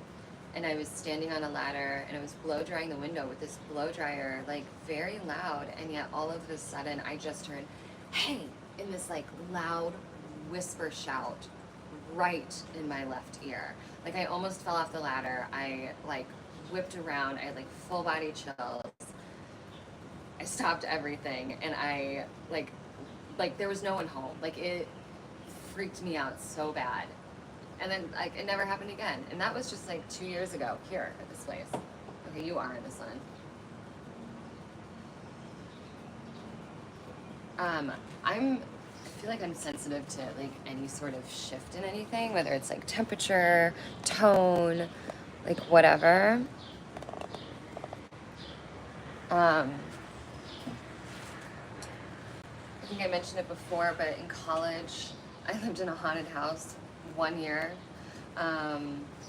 and I was standing on a ladder, and I was blow drying the window with this blow dryer, like very loud, and yet all of a sudden I just heard, hey, in this like loud whisper shout right in my left ear. Like I almost fell off the ladder. I like whipped around. I had like full body chills. I stopped everything, and I like there was no one home. Like it freaked me out so bad. And then like it never happened again. And that was just like 2 years ago here at this place. Okay, you are in the sun. I feel like I'm sensitive to like any sort of shift in anything, whether it's like temperature, tone, like whatever. I think I mentioned it before, but in college, I lived in a haunted house 1 year. I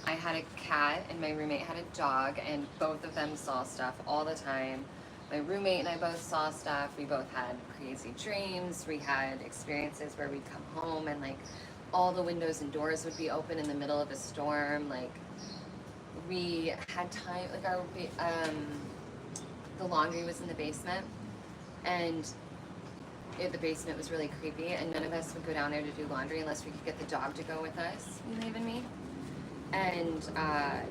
had a cat and my roommate had a dog, and both of them saw stuff all the time. My roommate and I both saw stuff. We both had crazy dreams. We had experiences where we'd come home and like all the windows and doors would be open in the middle of a storm. Like we had time, like the laundry was in the basement, and the basement was really creepy, and none of us would go down there to do laundry unless we could get the dog to go with us, you and me. And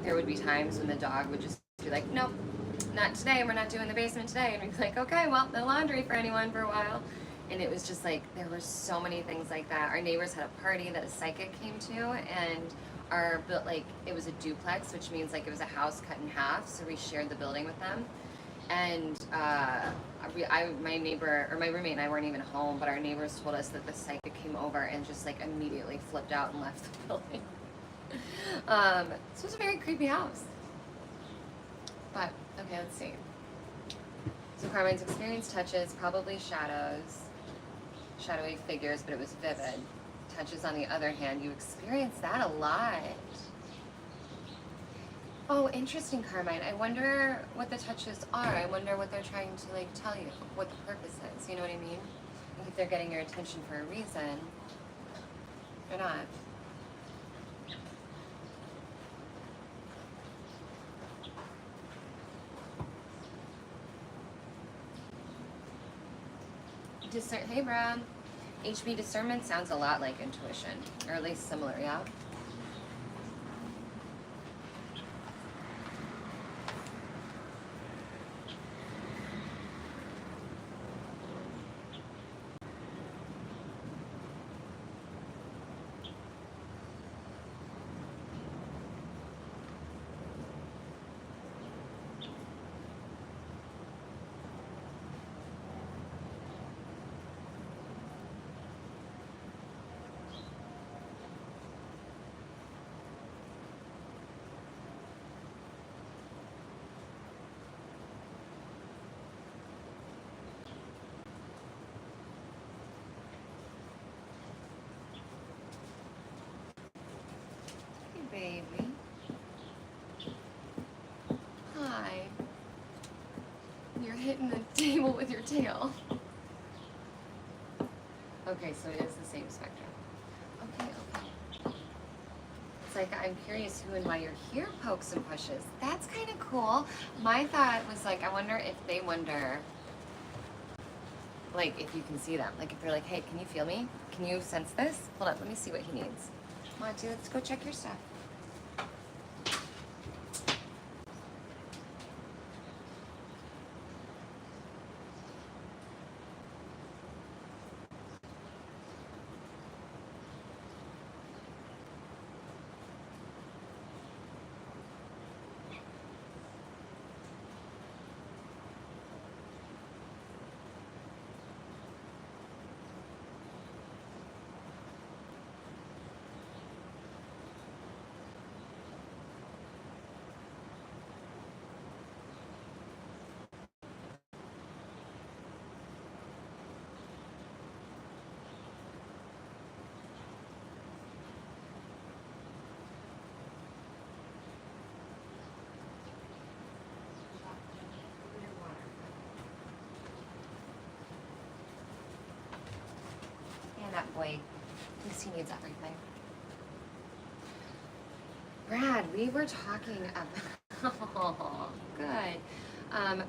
there would be times when the dog would just be like, nope, not today, we're not doing the basement today. And we'd be like, okay, well, no laundry for anyone for a while. And it was just like, there were so many things like that. Our neighbors had a party that a psychic came to, and it was a duplex, which means like it was a house cut in half, so we shared the building with them. And my neighbor, or my roommate and I weren't even home, but our neighbors told us that the psychic came over and just like immediately flipped out and left the building. So it was a very creepy house. But, okay, let's see. So Carmine's experience touches, probably shadowy figures, but it was vivid. Touches, on the other hand, you experienced that a lot. Oh, interesting, Carmine. I wonder what the touches are. I wonder what they're trying to like tell you, what the purpose is. You know what I mean? Like if they're getting your attention for a reason or not. Hey, Brad. HB discernment sounds a lot like intuition, or at least similar, yeah? Baby. Hi. You're hitting the table with your tail. Okay, so it is the same spectrum. Okay. It's like, I'm curious who and why you're here, pokes and pushes. That's kind of cool. My thought was like, I wonder if they wonder, like, if you can see them. Like, if they're like, hey, can you feel me? Can you sense this? Hold up, let me see what he needs. Monty, let's go check your stuff. That boy thinks he needs everything. Brad, we were talking about, oh, good.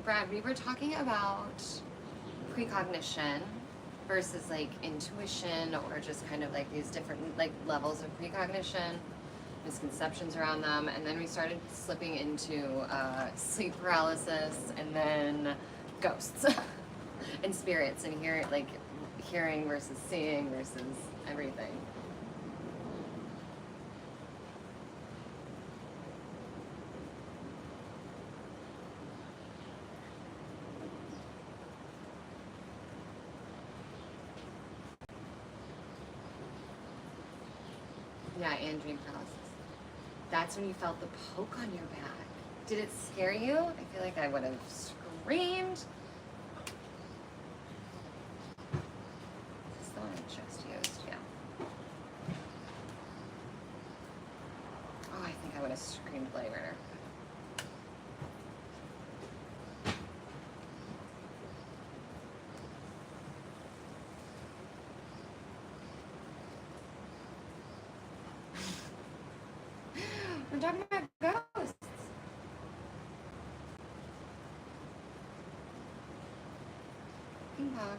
Brad, we were talking about precognition versus like intuition, or just kind of like these different like levels of precognition, misconceptions around them, and then we started slipping into sleep paralysis, and then ghosts and spirits, and hearing versus seeing versus everything. Yeah, and dream paralysis. That's when you felt the poke on your back. Did it scare you? I feel like I would have screamed. Just used, yeah. Oh, I think I would have screamed bloody murder. We're talking about ghosts. Ping pong.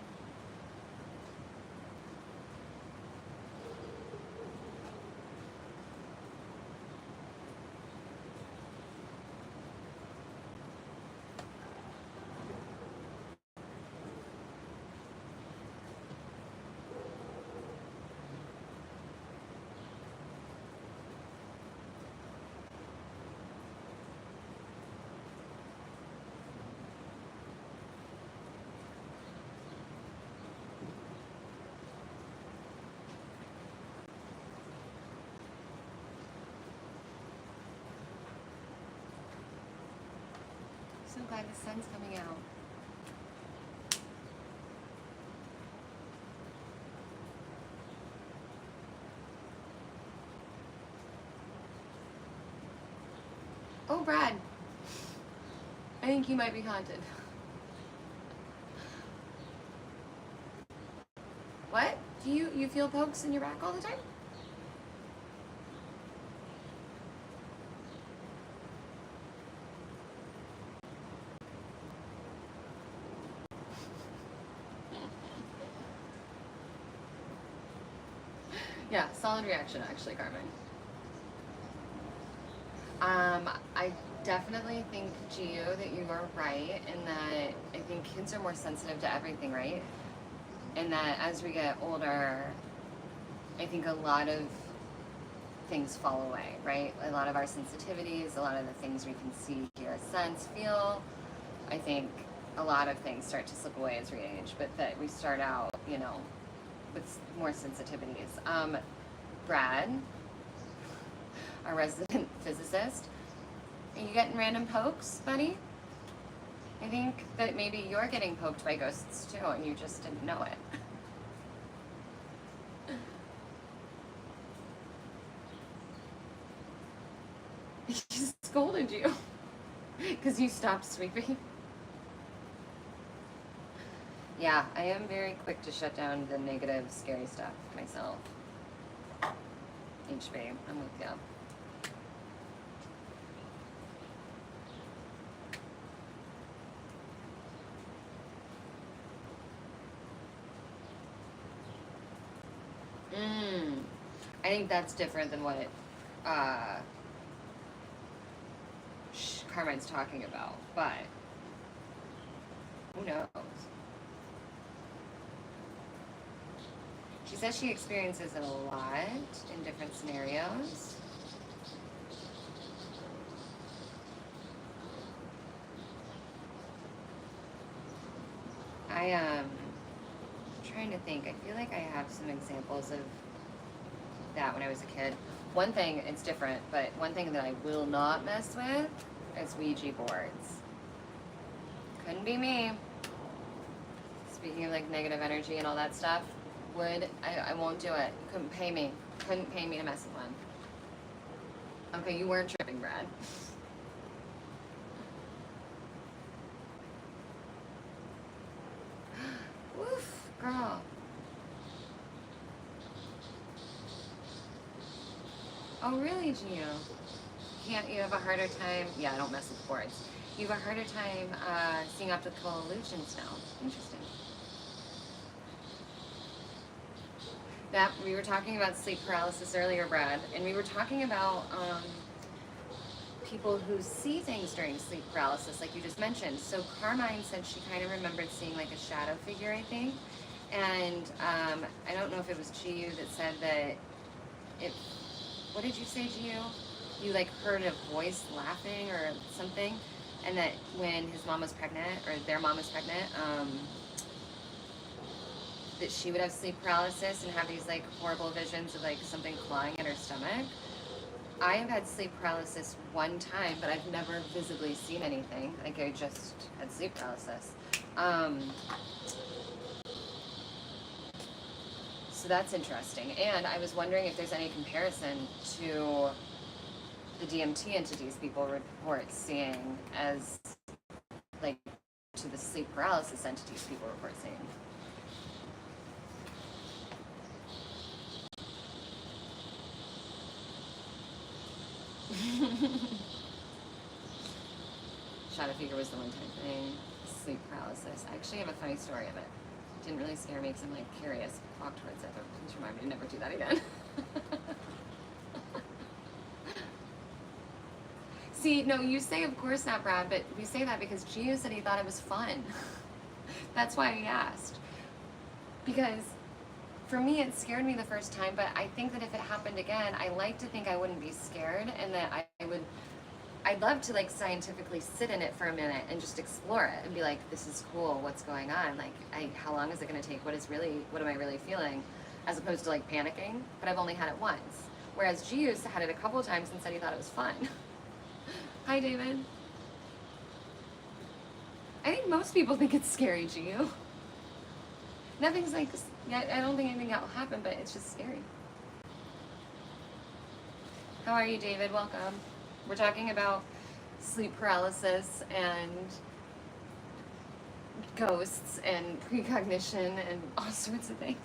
So glad the sun's coming out. Oh, Brad. I think you might be haunted. What? Do you feel pokes in your back all the time? Yeah, solid reaction actually, Carmen. I definitely think, Gio, that you are right in that I think kids are more sensitive to everything, right? And that as we get older, I think a lot of things fall away, right? A lot of our sensitivities, a lot of the things we can see, hear, sense, feel, I think a lot of things start to slip away as we age, but that we start out, you know, with more sensitivities. Brad, our resident physicist, are you getting random pokes, buddy? I think that maybe you're getting poked by ghosts too, and you just didn't know it. He scolded you because you stopped sweeping. Yeah, I am very quick to shut down the negative, scary stuff myself. HB, I'm with you. I think that's different than what Carmine's talking about, but who knows? She says she experiences it a lot in different scenarios. I'm trying to think. I feel like I have some examples of that when I was a kid. One thing, it's different, but one thing that I will not mess with is Ouija boards. Couldn't be me. Speaking of like negative energy and all that stuff, I won't do it. Couldn't pay me to mess with one. Okay, you weren't tripping, Brad. Woof, girl. Oh, really, Gio? You have a harder time? Yeah, I don't mess with boards. You have a harder time seeing optical illusions now. Interesting. That we were talking about sleep paralysis earlier, Brad, and we were talking about people who see things during sleep paralysis, like you just mentioned. So Carmine said she kind of remembered seeing like a shadow figure, I think, and I don't know if it was Giu that said that it. What did you say, Giu? You like heard a voice laughing or something, and that when his mom was pregnant or their mom was pregnant, that she would have sleep paralysis and have these like horrible visions of like something clawing at her stomach. I have had sleep paralysis one time, but I've never visibly seen anything. Like I just had sleep paralysis. So that's interesting. And I was wondering if there's any comparison to the DMT entities people report seeing as like to the sleep paralysis entities people report seeing. Shadow figure was the one-time thing. Sleep paralysis. I actually have a funny story of it. It didn't really scare me because I'm like curious. Walk towards it, but please remind me to never do that again. See, no, you say of course not, Brad, but we say that because Gio said he thought it was fun. That's why he asked. Because for me, it scared me the first time, but I think that if it happened again, I like to think I wouldn't be scared and that I'd love to like scientifically sit in it for a minute and just explore it and be like, this is cool, what's going on? Like, how long is it gonna take? What am I really feeling? As opposed to like panicking, but I've only had it once. Whereas Gius had it a couple of times and said he thought it was fun. Hi, David. most people think it's scary, Gio. Nothing's like, I don't think anything that will happen, but it's just scary. How are you, David? Welcome. We're talking about sleep paralysis and ghosts and precognition and all sorts of things.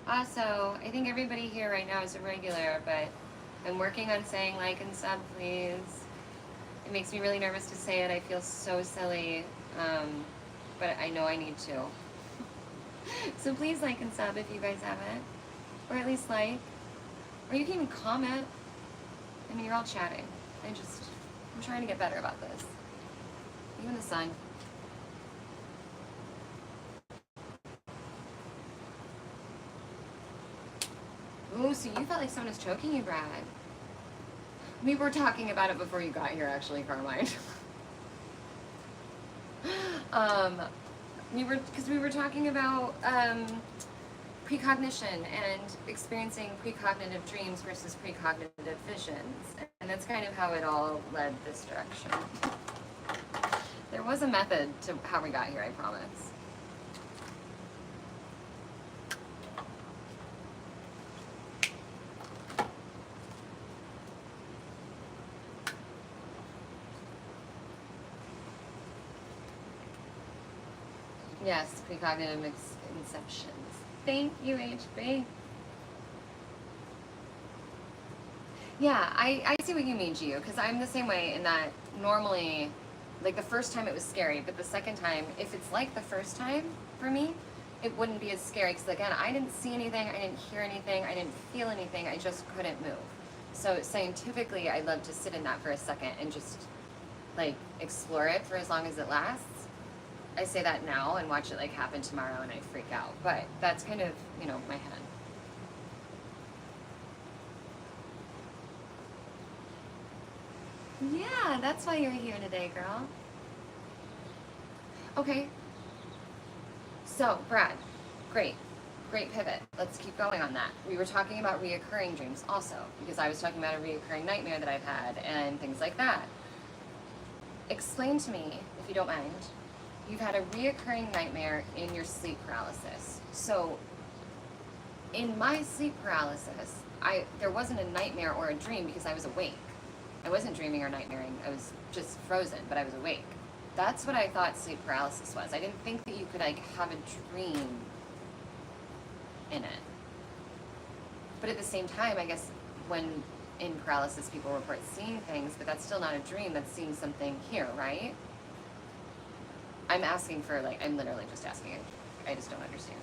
Also, I think everybody here right now is a regular, but I'm working on saying like and sub, please. It makes me really nervous to say it. I feel so silly, but I know I need to. So please like and sub if you guys haven't, or at least like, or you can even comment. I mean, you're all chatting. I'm trying to get better about this. Even the sun. Ooh, so you felt like someone was choking you, Brad. We were talking about it before you got here, actually, Carmine. We were talking about precognition and experiencing precognitive dreams versus precognitive visions, and that's kind of how it all led this direction. There was a method to how we got here, I promise. Yes, precognitive inceptions. Thank you, HB. Yeah, I see what you mean, Gio, because I'm the same way in that normally, like the first time it was scary, but the second time, if it's like the first time for me, it wouldn't be as scary because again, I didn't see anything, I didn't hear anything, I didn't feel anything, I just couldn't move. So scientifically, I'd love to sit in that for a second and just like explore it for as long as it lasts. I say that now and watch it like happen tomorrow and I freak out. But that's kind of, my head. Yeah, that's why you're here today, girl. Okay. So, Brad, great pivot. Let's keep going on that. We were talking about reoccurring dreams also, because I was talking about a reoccurring nightmare that I've had and things like that. Explain to me, if you don't mind, you've had a reoccurring nightmare in your sleep paralysis. So in my sleep paralysis, there wasn't a nightmare or a dream because I was awake. I wasn't dreaming or nightmaring. I was just frozen, but I was awake. That's what I thought sleep paralysis was. I didn't think that you could like have a dream in it. But at the same time, I guess when in paralysis people report seeing things, but that's still not a dream, that's seeing something here, right? I'm asking for like, I'm literally just asking it. I just don't understand.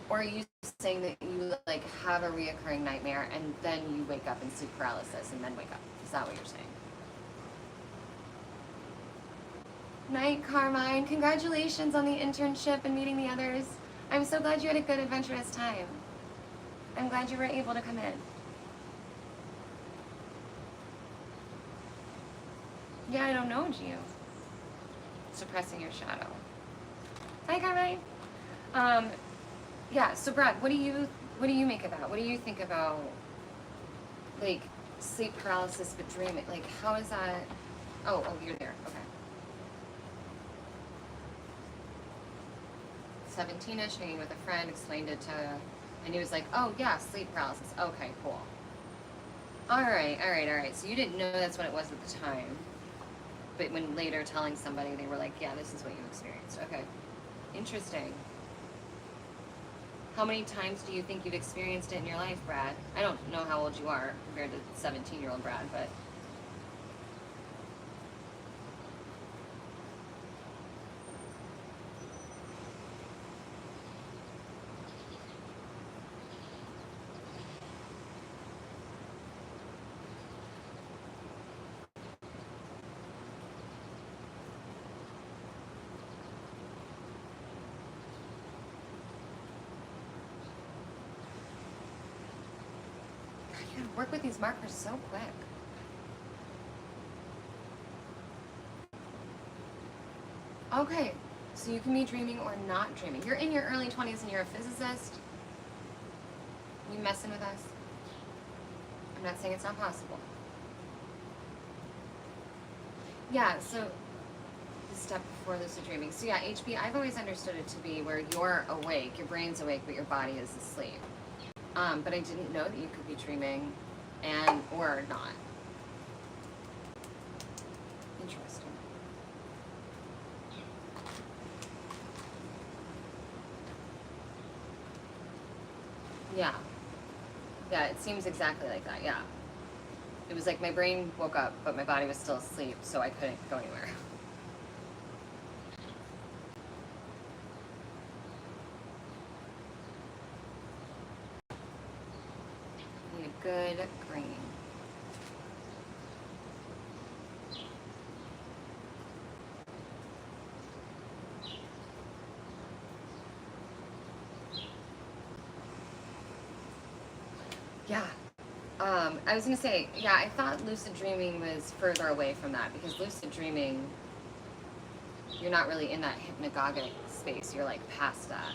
Or are you saying that you like have a reoccurring nightmare and then you wake up in sleep paralysis and then wake up? Is that what you're saying? Night, Carmine. Congratulations on the internship and meeting the others. I'm so glad you had a good adventurous time. I'm glad you were able to come in. Yeah, I don't know, Gio. Suppressing your shadow. Hi, Carmine. Yeah, so Brad, what do you make of that? What do you think about like sleep paralysis but dreaming? Like how is that? Oh, you're there. Okay. 17ish, hanging with a friend, explained it to, and he was like, oh yeah, sleep paralysis. Okay, cool. All right. So you didn't know that's what it was at the time. But when later telling somebody, they were like, yeah, this is what you experienced. Okay. Interesting. How many times do you think you've experienced it in your life, Brad? I don't know how old you are compared to 17-year-old Brad, but... You gotta work with these markers so quick. Okay, so you can be dreaming or not dreaming. You're in your early 20s and you're a physicist. You messing with us? I'm not saying it's not possible. Yeah, so the step before lucid dreaming. So yeah, HB, I've always understood it to be where you're awake, your brain's awake, but your body is asleep. But I didn't know that you could be dreaming and or not. Interesting. Yeah. Yeah, it seems exactly like that, yeah. It was like my brain woke up, but my body was still asleep, so I couldn't go anywhere. Need a good green. Yeah. I was gonna say, yeah, I thought lucid dreaming was further away from that because lucid dreaming, you're not really in that hypnagogic space. You're like past that.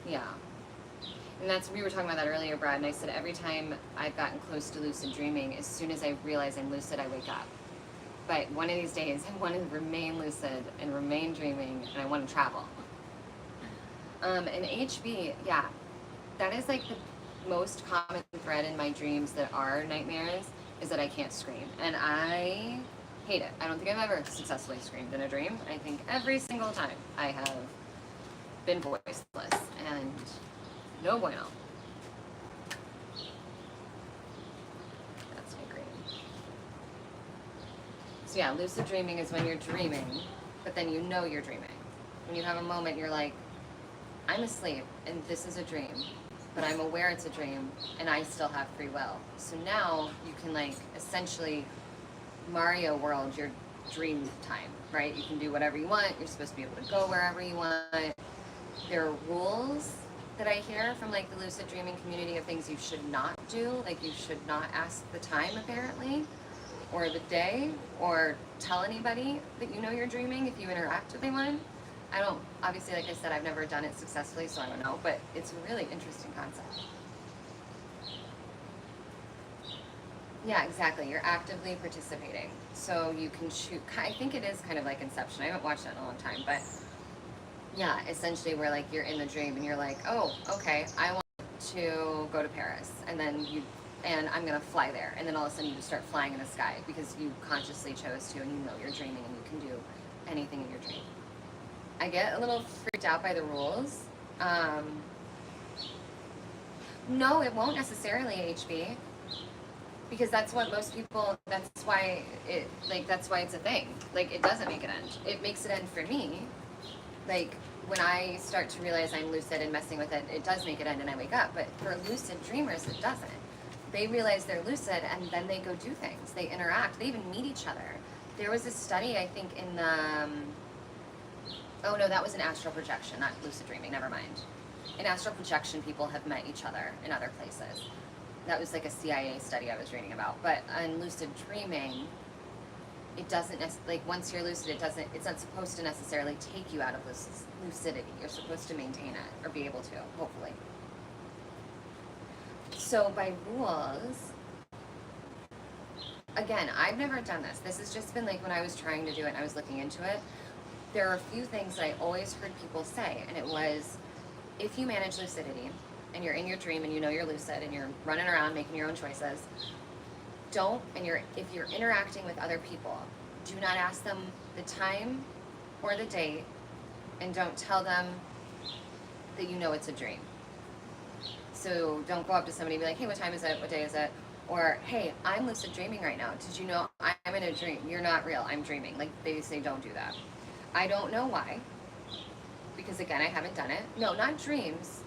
Yeah. And that's, we were talking about that earlier, Brad, and I said every time I've gotten close to lucid dreaming, as soon as I realize I'm lucid, I wake up. But one of these days, I want to remain lucid and remain dreaming, and I want to travel. And HB, yeah, that is like the most common thread in my dreams that are nightmares, is that I can't scream. And I hate it. I don't think I've ever successfully screamed in a dream. I think every single time I have been voiceless, and no bueno. That's my green. So yeah, lucid dreaming is when you're dreaming, but then you know you're dreaming. When you have a moment, you're like, I'm asleep, and this is a dream, but I'm aware it's a dream, and I still have free will. So now you can like essentially Mario World your dream time, right? You can do whatever you want. You're supposed to be able to go wherever you want. There are rules that I hear from like the lucid dreaming community of things you should not do. Like you should not ask the time apparently, or the day, or tell anybody that you know you're dreaming if you interact with anyone. I don't, obviously, like I said, I've never done it successfully, so I don't know, but it's a really interesting concept. Yeah, exactly. You're actively participating. So you can shoot, I think it is kind of like Inception. I haven't watched that in a long time, but yeah, essentially where like you're in the dream and you're like, oh, okay, I want to go to Paris. And then and I'm going to fly there. And then all of a sudden you just start flying in the sky because you consciously chose to, and you know you're dreaming and you can do anything in your dream. I get a little freaked out by the rules. No, it won't necessarily HB, because that's what most people, that's why it's a thing. Like, it doesn't make it end. It makes it end for me. Like, when I start to realize I'm lucid and messing with it, it does make it end and I wake up. But for lucid dreamers, it doesn't. They realize they're lucid and then they go do things. They interact. They even meet each other. There was a study, I think, in the... oh no, that was an astral projection, not lucid dreaming, never mind. In astral projection, people have met each other in other places. That was like a CIA study I was reading about. But in lucid dreaming, it doesn't, like once you're lucid, it's not supposed to necessarily take you out of this lucidity. You're supposed to maintain it, or be able to, hopefully. So by rules, again, I've never done this. This has just been like when I was trying to do it and I was looking into it. There are a few things that I always heard people say, and it was, if you manage lucidity, and you're in your dream and you know you're lucid and you're running around making your own choices, if you're interacting with other people, do not ask them the time or the date, and don't tell them that you know it's a dream. So don't go up to somebody and be like, hey, what time is it? What day is it? Or, hey, I'm lucid dreaming right now. Did you know I'm in a dream? You're not real. I'm dreaming. Like, they say don't do that. I don't know why, because again, I haven't done it. No, not dreams,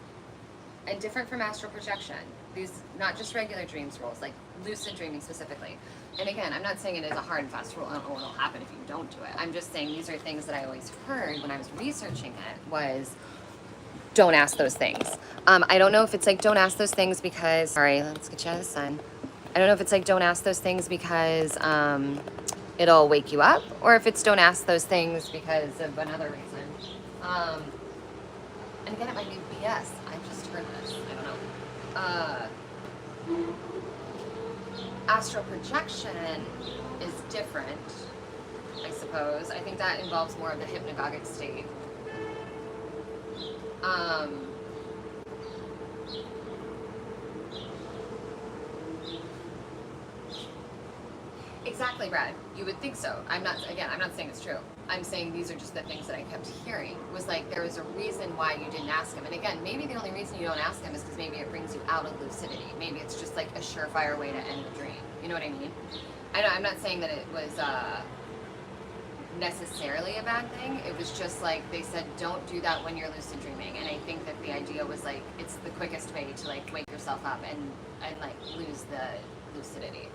and different from astral projection. These, not just regular dreams rules, like lucid dreaming specifically. And again, I'm not saying it is a hard and fast rule. I don't know what will happen if you don't do it. I'm just saying these are things that I always heard when I was researching it was, don't ask those things. I don't know if it's like, don't ask those things because, sorry, let's get you out of the sun. I don't know if it's like, don't ask those things because it'll wake you up, or if it's don't ask those things because of another reason. And again, it might be BS. I've just heard this. I don't know. Astral projection is different, I suppose. I think that involves more of the hypnagogic state. Exactly, Brad. You would think so. I'm not saying it's true. I'm saying these are just the things that I kept hearing. Was like there was a reason why you didn't ask him. And again, maybe the only reason you don't ask him is because maybe it brings you out of lucidity. Maybe it's just like a surefire way to end the dream. You know what I mean? I'm not saying that it was necessarily a bad thing. It was just like they said, don't do that when you're lucid dreaming. And I think that the idea was like it's the quickest way to like wake yourself up and like lose the lucidity.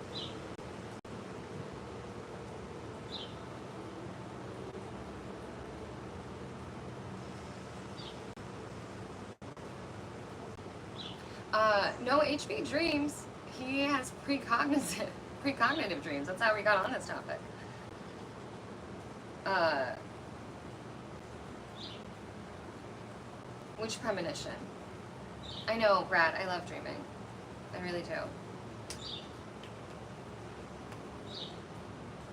No, HB dreams. He has precognitive dreams. That's how we got on this topic. Which premonition? I know, Brad, I love dreaming. I really do.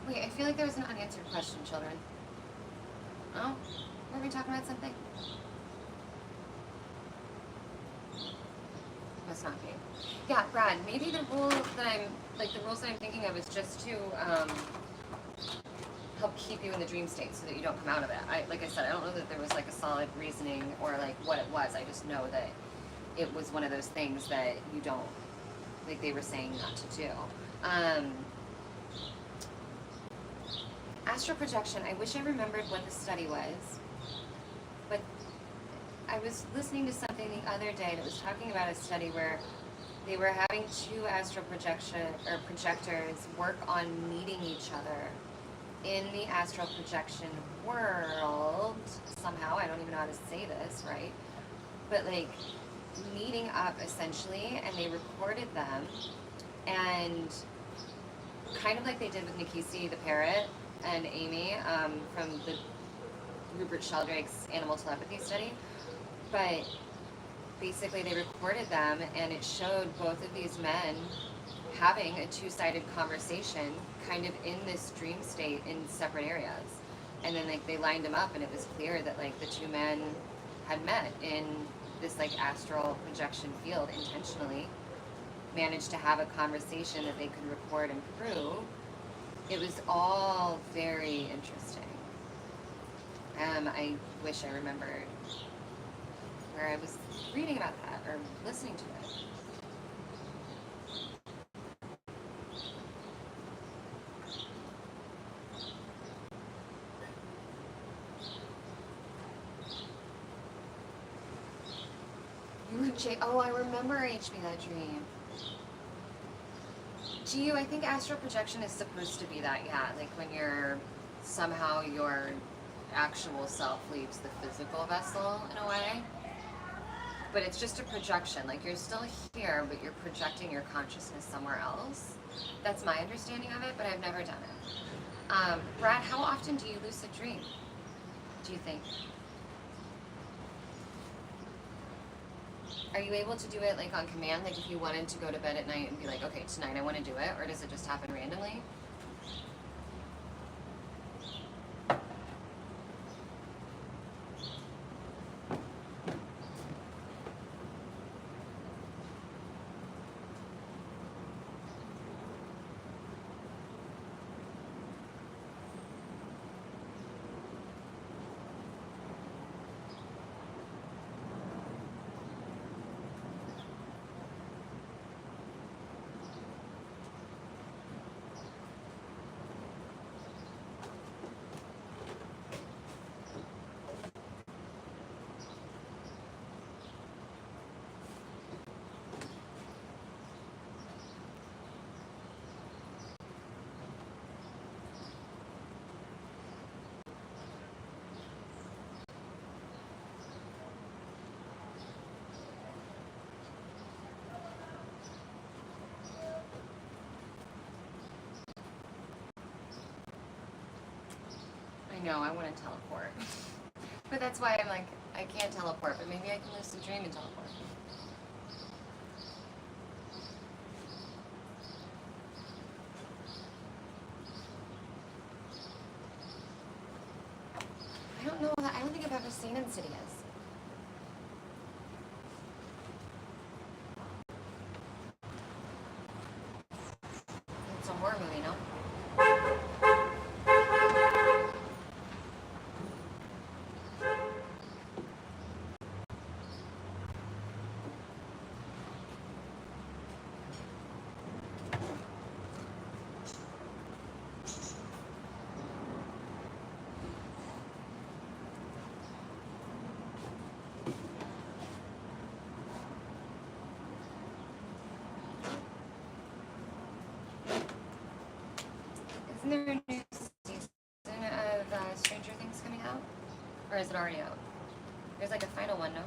Wait, I feel like there was an unanswered question, children. Oh? Were we talking about something? Must not be. Yeah, Brad, maybe the rules that I'm thinking of is just to help keep you in the dream state so that you don't come out of it. Like I said, I don't know that there was like a solid reasoning or like what it was. I just know that it was one of those things that you don't, like they were saying not to do. Astral projection, I wish I remembered what the study was, but I was listening to something the other day that was talking about a study where they were having two astral projectors work on meeting each other in the astral projection world somehow. I don't even know how to say this, right? But like meeting up essentially, and they recorded them, and kind of like they did with Nikisi the parrot and Amy from the Rupert Sheldrake's animal telepathy study. But basically they recorded them, and it showed both of these men having a two-sided conversation kind of in this dream state in separate areas. And then like they lined them up, and it was clear that like the two men had met in this like astral projection field intentionally, managed to have a conversation that they could record and prove. It was all very interesting. I wish I remembered where I was reading about that or listening to it. Oh, I remember HB that dream. Gee, I think astral projection is supposed to be that, yeah, like when you're somehow your actual self leaves the physical vessel in a way. But it's just a projection. Like you're still here, but you're projecting your consciousness somewhere else. That's my understanding of it, but I've never done it. Brad, how often do you lucid dream? Do you think? Are you able to do it like on command? Like if you wanted to go to bed at night and be like, okay, tonight I want to do it, or does it just happen randomly? know, I want to teleport. But that's why I'm like, I can't teleport, but maybe I can lucid dream and teleport. I don't know, I don't think I've ever seen Insidious. It's a horror movie, no? Isn't there a new season of Stranger Things coming out? Or is it already out? There's like a final one, no?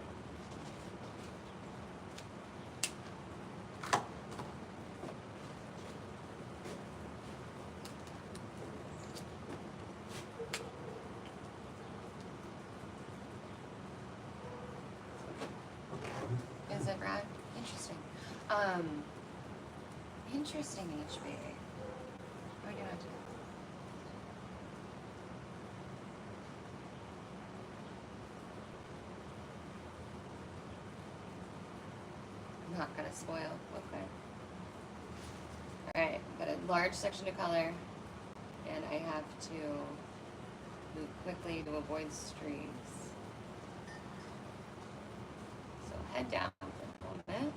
Is it, Brad? Interesting. Interesting, HB. What are you doing? I'm not gonna spoil. Okay. Alright, got a large section to color, and I have to move quickly to avoid streaks. So head down for a moment.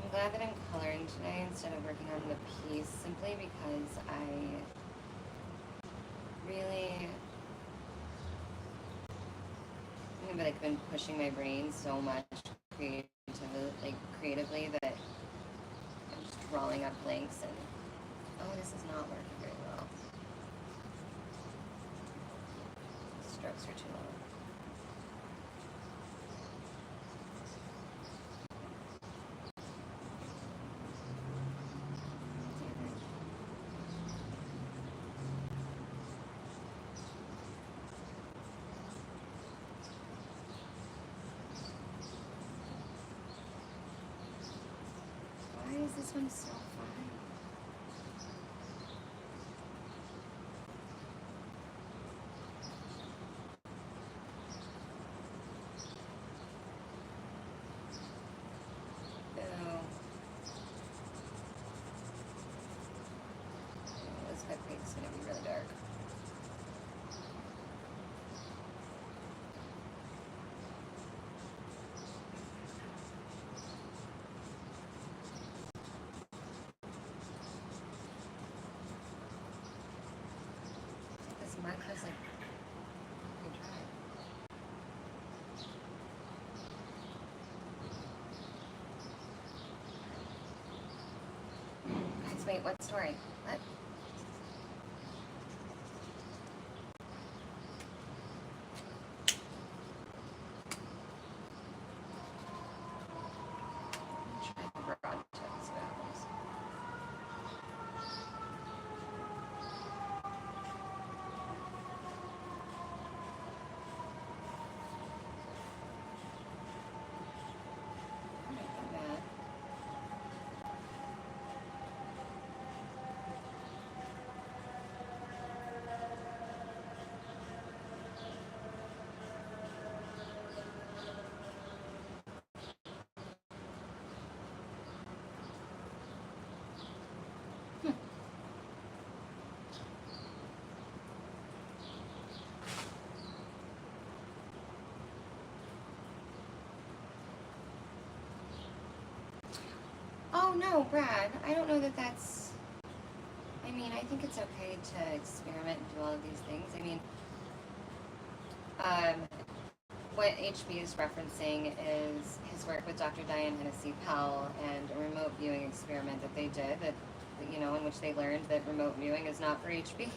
I'm glad that I'm coloring today instead of working on the piece, simply because I really I've like been pushing my brain so much creatively that I'm just drawing up blanks and oh, this is not working very well. Strokes are too long. Why is this one so fine? Ew. This cupcake's gonna be really dark. This marker's like pretty dry. Guys, wait, what story? What? Try the broad tips backwards. Not bad. Oh no, Brad, I don't know that that's, I mean, I think it's okay to experiment and do all of these things. I mean, what HB is referencing is his work with Dr. Diane Hennessy Powell and a remote viewing experiment that they did that, you know, in which they learned that remote viewing is not for HB.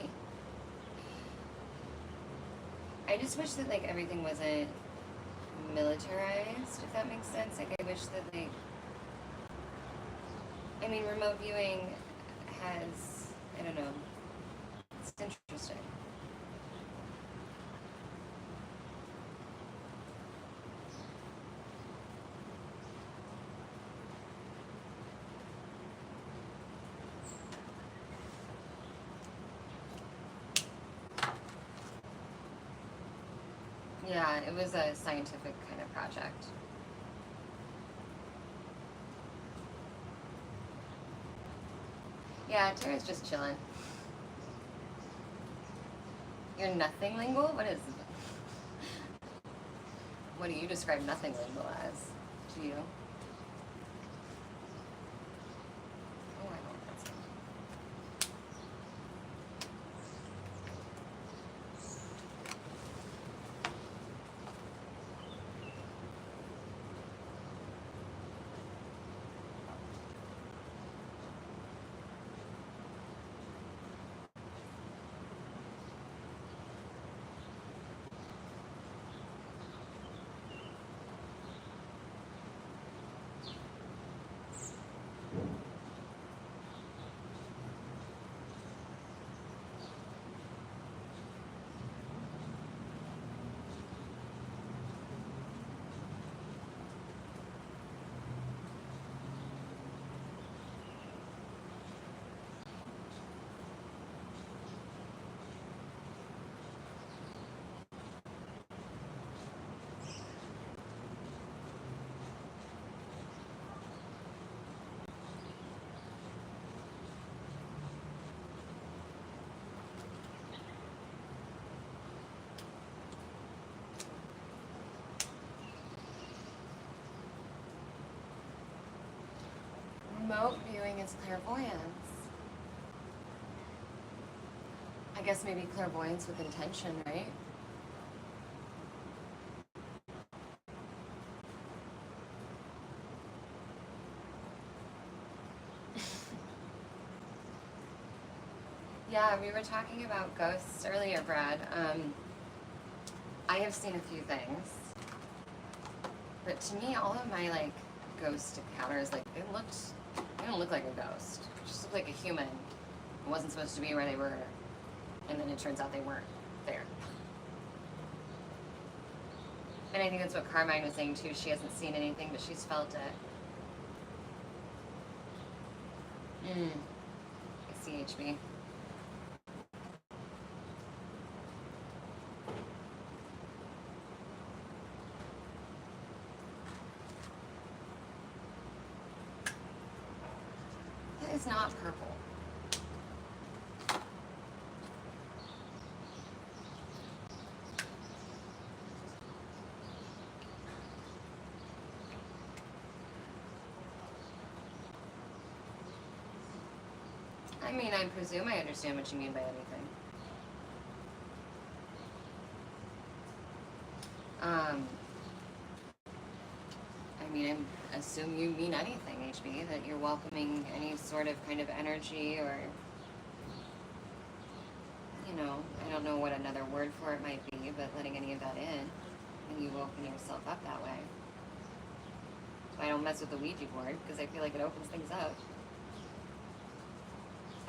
I just wish that, like, everything wasn't militarized, if that makes sense. Like, I wish that, like, I mean, remote viewing has, I don't know, it's interesting. Yeah, it was a scientific kind of project. Yeah, Tara's just chilling. You're nothing lingual? What do you describe nothing lingual as to you? Oh, I don't know what that's. Remote viewing is clairvoyance. I guess maybe clairvoyance with intention, right? Yeah, we were talking about ghosts earlier, Brad. I have seen a few things, but to me, all of my like ghost encounters, like they don't look like a ghost. They just look like a human. It wasn't supposed to be where they were, and then it turns out they weren't there. And I think that's what Carmine was saying too. She hasn't seen anything, but she's felt it. I see, HB. That is not purple. I mean, I presume I understand what you mean by anything. I mean, I assume you mean anything, HB, that you're welcoming any sort of kind of energy or, you know, I don't know what another word for it might be, but letting any of that in, and you open yourself up that way. So I don't mess with the Ouija board, because I feel like it opens things up.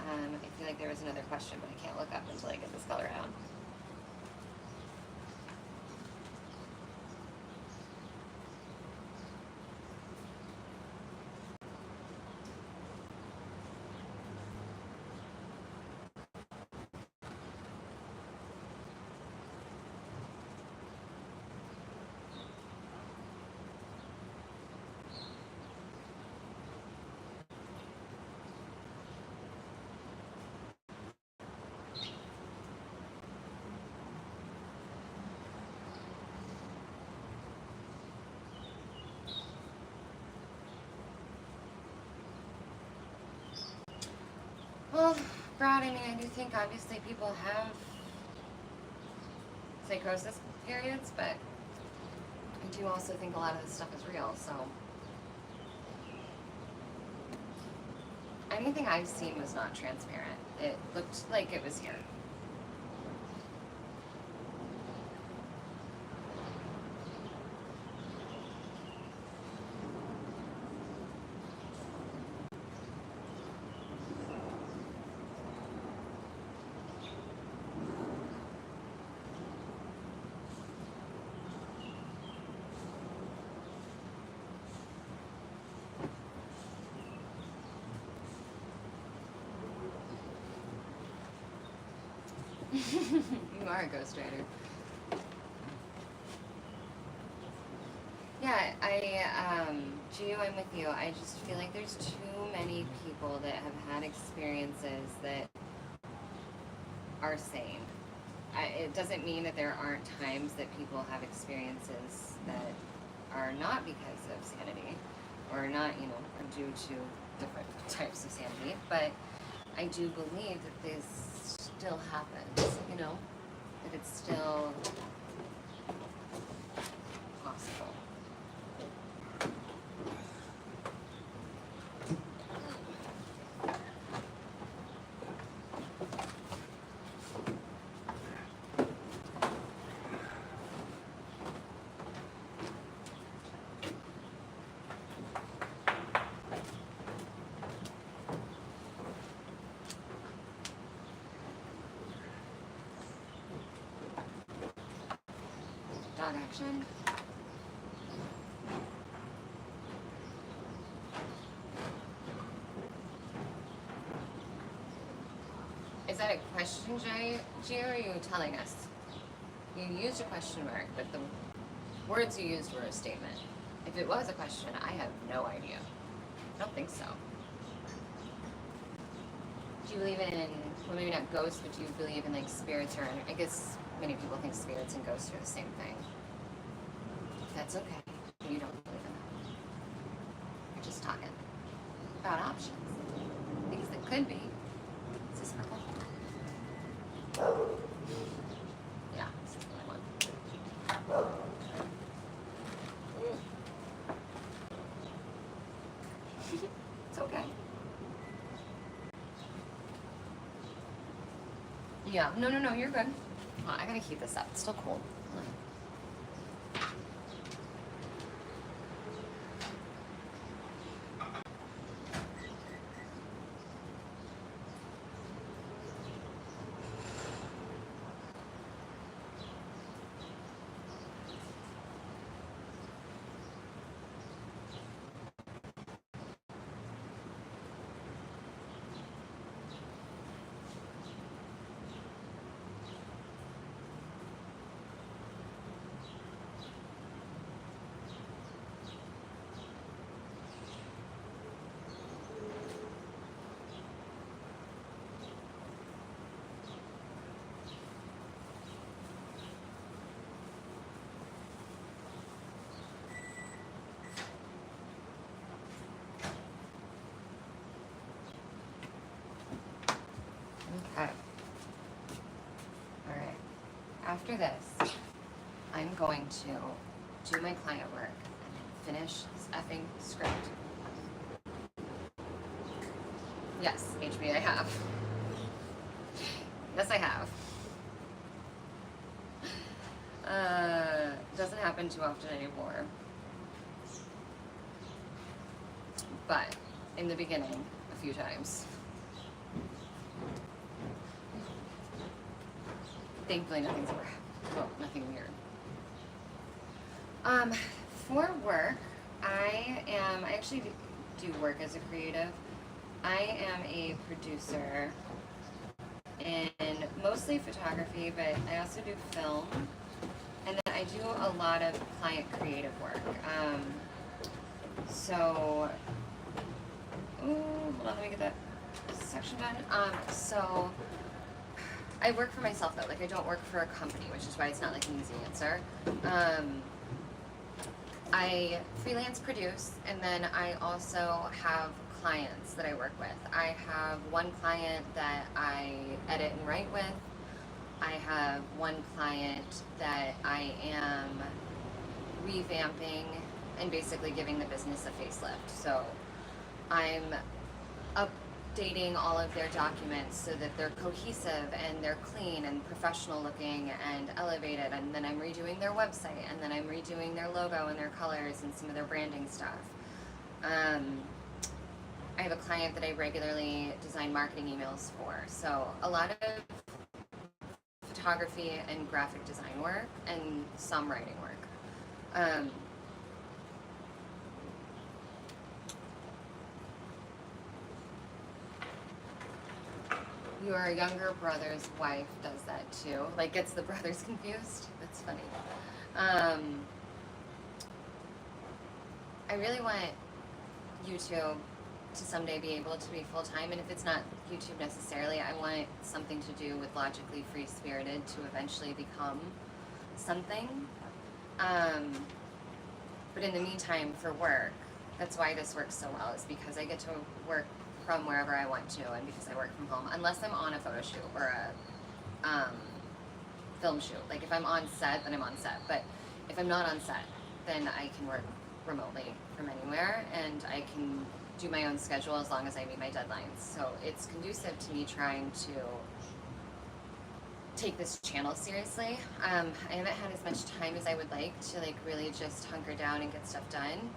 I feel like there was another question, but I can't look up until I get this color out. Well, Brad, I mean, I do think obviously people have psychosis periods, but I do also think a lot of this stuff is real, so. Anything I've seen was not transparent. It looked like it was here. You are a ghostwriter. Yeah, Gio, I'm with you. I just feel like there's too many people that have had experiences that are sane. It doesn't mean that there aren't times that people have experiences that are not because of sanity, or not, are due to different types of sanity, but I do believe that this still happens, that it's still possible. Dog action. Is that a question, Gio, or are you telling us? You used a question mark, but the words you used were a statement. If it was a question, I have no idea. I don't think so. Do you believe in, well, maybe not ghosts, but do you believe in like spirits, or I guess many people think spirits and ghosts are the same thing. That's okay. You don't believe in that. You're just talking about options. Things that could be. Is this purple? Yeah, this is the one. It's okay. Yeah, no, you're good. Oh, I gotta keep this up. It's still cold. Okay. All right. After this, I'm going to do my client work and finish this effing script. Yes, HB, I have. Yes, I have. Doesn't happen too often anymore. But in the beginning, a few times. Thankfully, nothing weird. For work, I actually do work as a creative. I am a producer in mostly photography, but I also do film. And then I do a lot of client creative work. Hold on, let me get that section done. So I work for myself though, like I don't work for a company, which is why it's not like an easy answer. I freelance produce, and then I also have clients that I work with. I have one client that I edit and write with. I have one client that I am revamping and basically giving the business a facelift. So I'm updating all of their documents so that they're cohesive and they're clean and professional looking and elevated, and then I'm redoing their website, and then I'm redoing their logo and their colors and some of their branding stuff. I have a client that I regularly design marketing emails for, so a lot of photography and graphic design work and some writing work. your younger brother's wife does that too. Like, gets the brothers confused. That's funny. I really want YouTube to someday be able to be full-time, and if it's not YouTube necessarily, I want something to do with Logically Free Spirited to eventually become something. But in the meantime, for work, that's why this works so well, is because I get to work from wherever I want to, and because I work from home, unless I'm on a photo shoot or a film shoot. Like, if I'm on set, then I'm on set, but if I'm not on set, then I can work remotely from anywhere, and I can do my own schedule as long as I meet my deadlines. So it's conducive to me trying to take this channel seriously. I haven't had as much time as I would like to like really just hunker down and get stuff done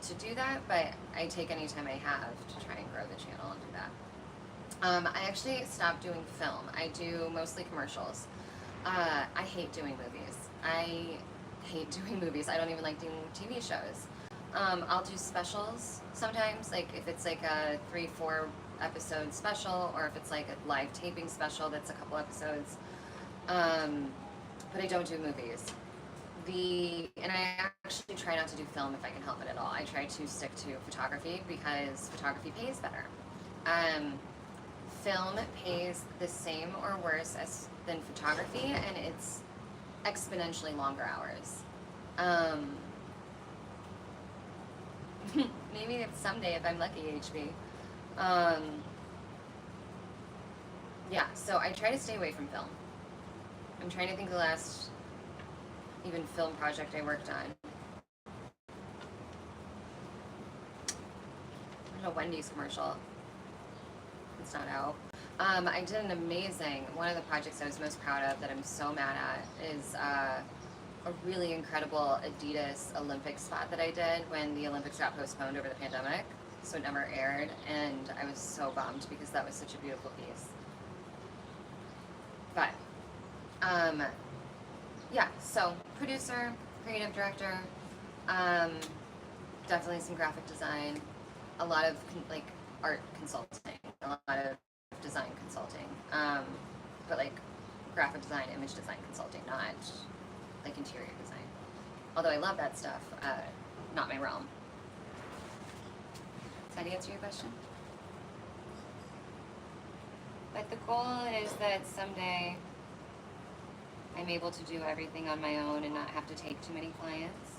to do that, but I take any time I have to try and grow the channel and do that. I actually stopped doing film. I do mostly commercials. I hate doing movies. I hate doing movies. I don't even like doing TV shows. I'll do specials sometimes, like if it's like a 3-4 episode special, or if it's like a live taping special that's a couple episodes. But I don't do movies. And I actually try not to do film if I can help it at all. I try to stick to photography because photography pays better. Film pays the same or worse than photography, and it's exponentially longer hours. Maybe it's someday if I'm lucky, HB. Yeah, so I try to stay away from film. I'm trying to think of the last even film project I worked on. I don't know, Wendy's commercial. It's not out. I did an amazing, one of the projects I was most proud of that I'm so mad at is a really incredible Adidas Olympic spot that I did when the Olympics got postponed over the pandemic, so it never aired, and I was so bummed because that was such a beautiful piece. But, yeah, so producer, creative director, definitely some graphic design, a lot of like art consulting, a lot of design consulting, but like graphic design, image design consulting, not like interior design. Although I love that stuff, not my realm. Does that answer your question? But the goal is that someday I'm able to do everything on my own and not have to take too many clients,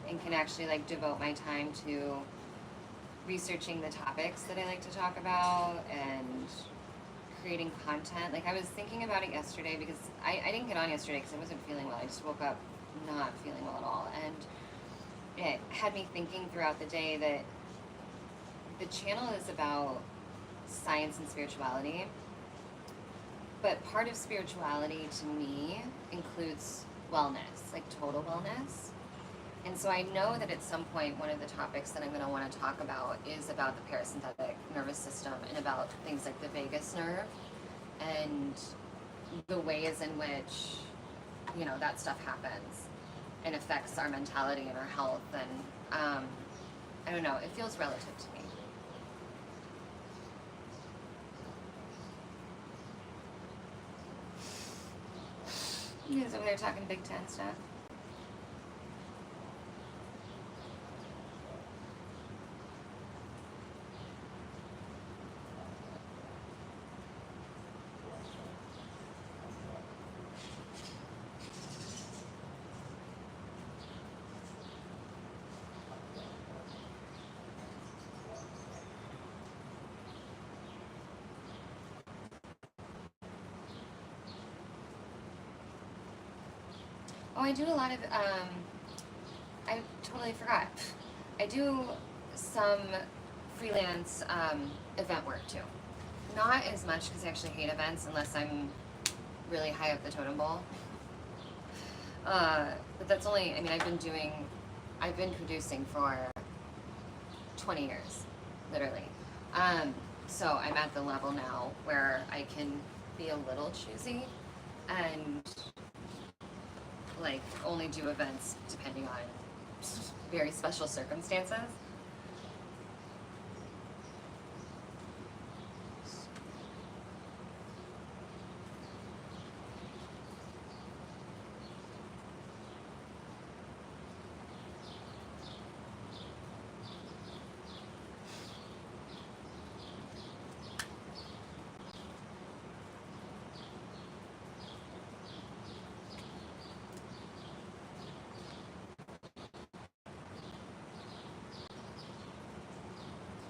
and can actually like devote my time to researching the topics that I like to talk about and creating content. Like, I was thinking about it yesterday because I didn't get on yesterday because I wasn't feeling well. I just woke up not feeling well at all, and it had me thinking throughout the day that the channel is about science and spirituality, but part of spirituality to me includes wellness, like total wellness. And so I know that at some point one of the topics that I'm going to want to talk about is about the parasympathetic nervous system and about things like the vagus nerve and the ways in which, you know, that stuff happens and affects our mentality and our health. And I don't know, it feels relative to me. You guys over there talking Big Ten stuff? Oh, I do a lot of, I totally forgot. I do some freelance event work too. Not as much because I actually hate events unless I'm really high up the totem pole. But that's only, I mean, I've been producing for 20 years, literally. So I'm at the level now where I can be a little choosy and like only do events depending on very special circumstances.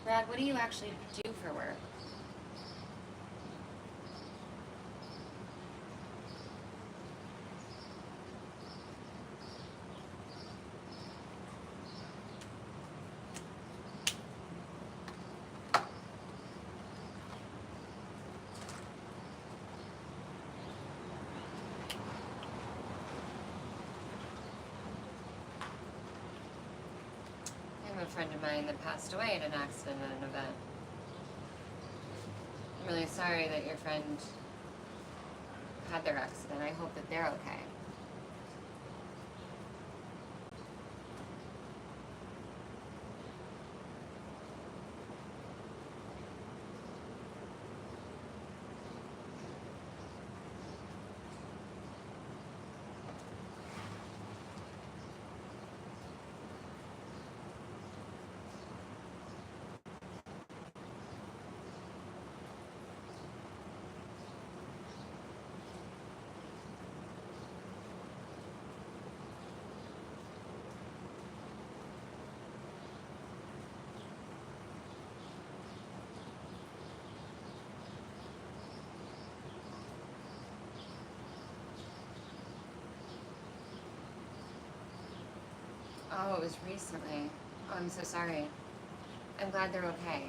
Brad, what do you actually do for work? I have a friend of mine that passed away in an accident at an event. I'm really sorry that your friend had their accident. I hope that they're okay. Oh, it was recently. Oh, I'm so sorry. I'm glad they're okay.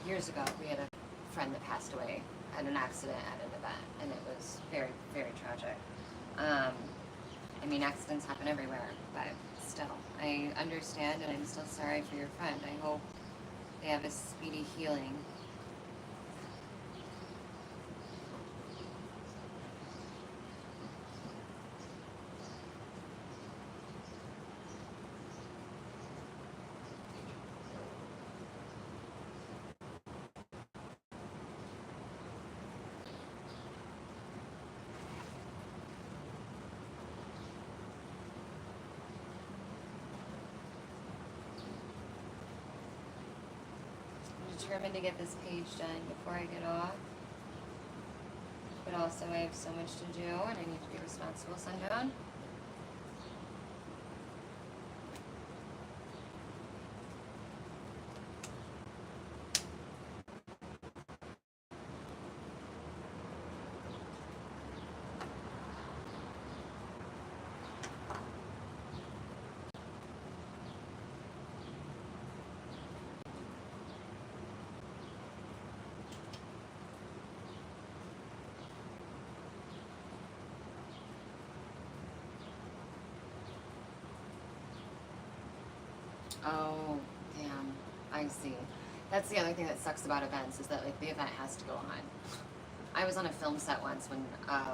Years ago, we had a friend that passed away at an accident at an event, and it was very, very tragic. I mean, accidents happen everywhere, but still, I understand, and I'm still sorry for your friend. I hope they have a speedy healing. I'm determined to get this page done before I get off. But also, I have so much to do, and I need to be responsible, Sundown. Oh, damn. I see. That's the other thing that sucks about events is that like the event has to go on. I was on a film set once when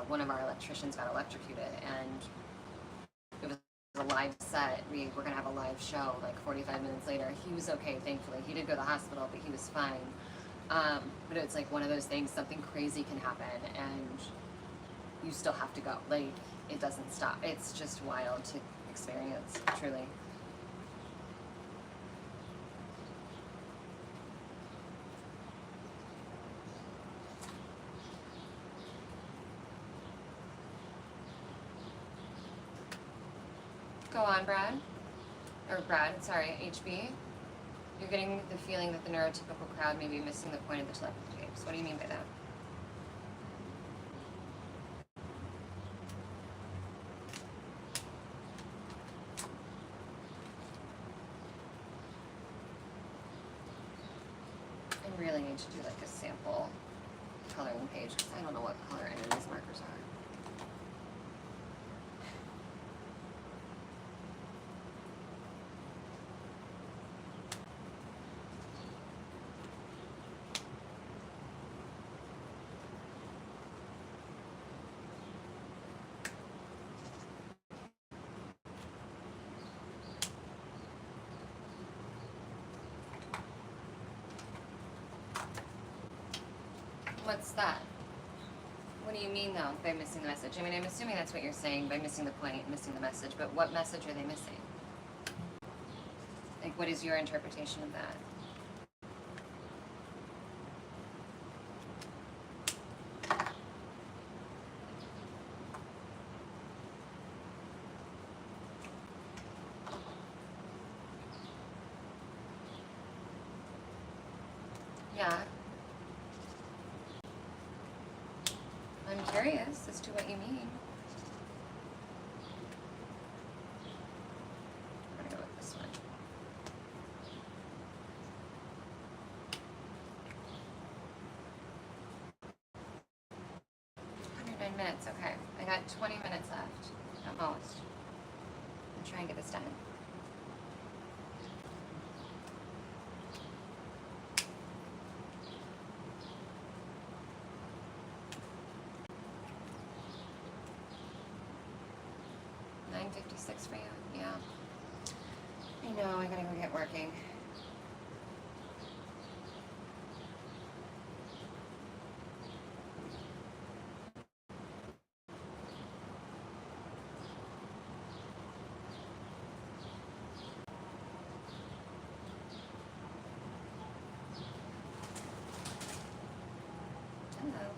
one of our electricians got electrocuted, and it was a live set. We were gonna have a live show like 45 minutes later. He was okay, thankfully. He did go to the hospital, but he was fine. But it's like one of those things. Something crazy can happen, and you still have to go. Like it doesn't stop. It's just wild to experience, truly. Go on, Brad. Or Brad, sorry, HB. You're getting the feeling that the neurotypical crowd may be missing the point of the telepathy tapes. What do you mean by that? I really need to do like a sample coloring page because I don't know what color any of these markers are. What's that? What do you mean, though, by missing the message? I mean, I'm assuming that's what you're saying by missing the point, missing the message, but what message are they missing? Like, what is your interpretation of that? Yeah. I'm curious as to what you mean. I'm gonna go with this one. 109 minutes, okay. I got 20 minutes left, at most. I'm trying to get this done. $9.56 for you? Yeah. I know, I gotta go get working. Hello.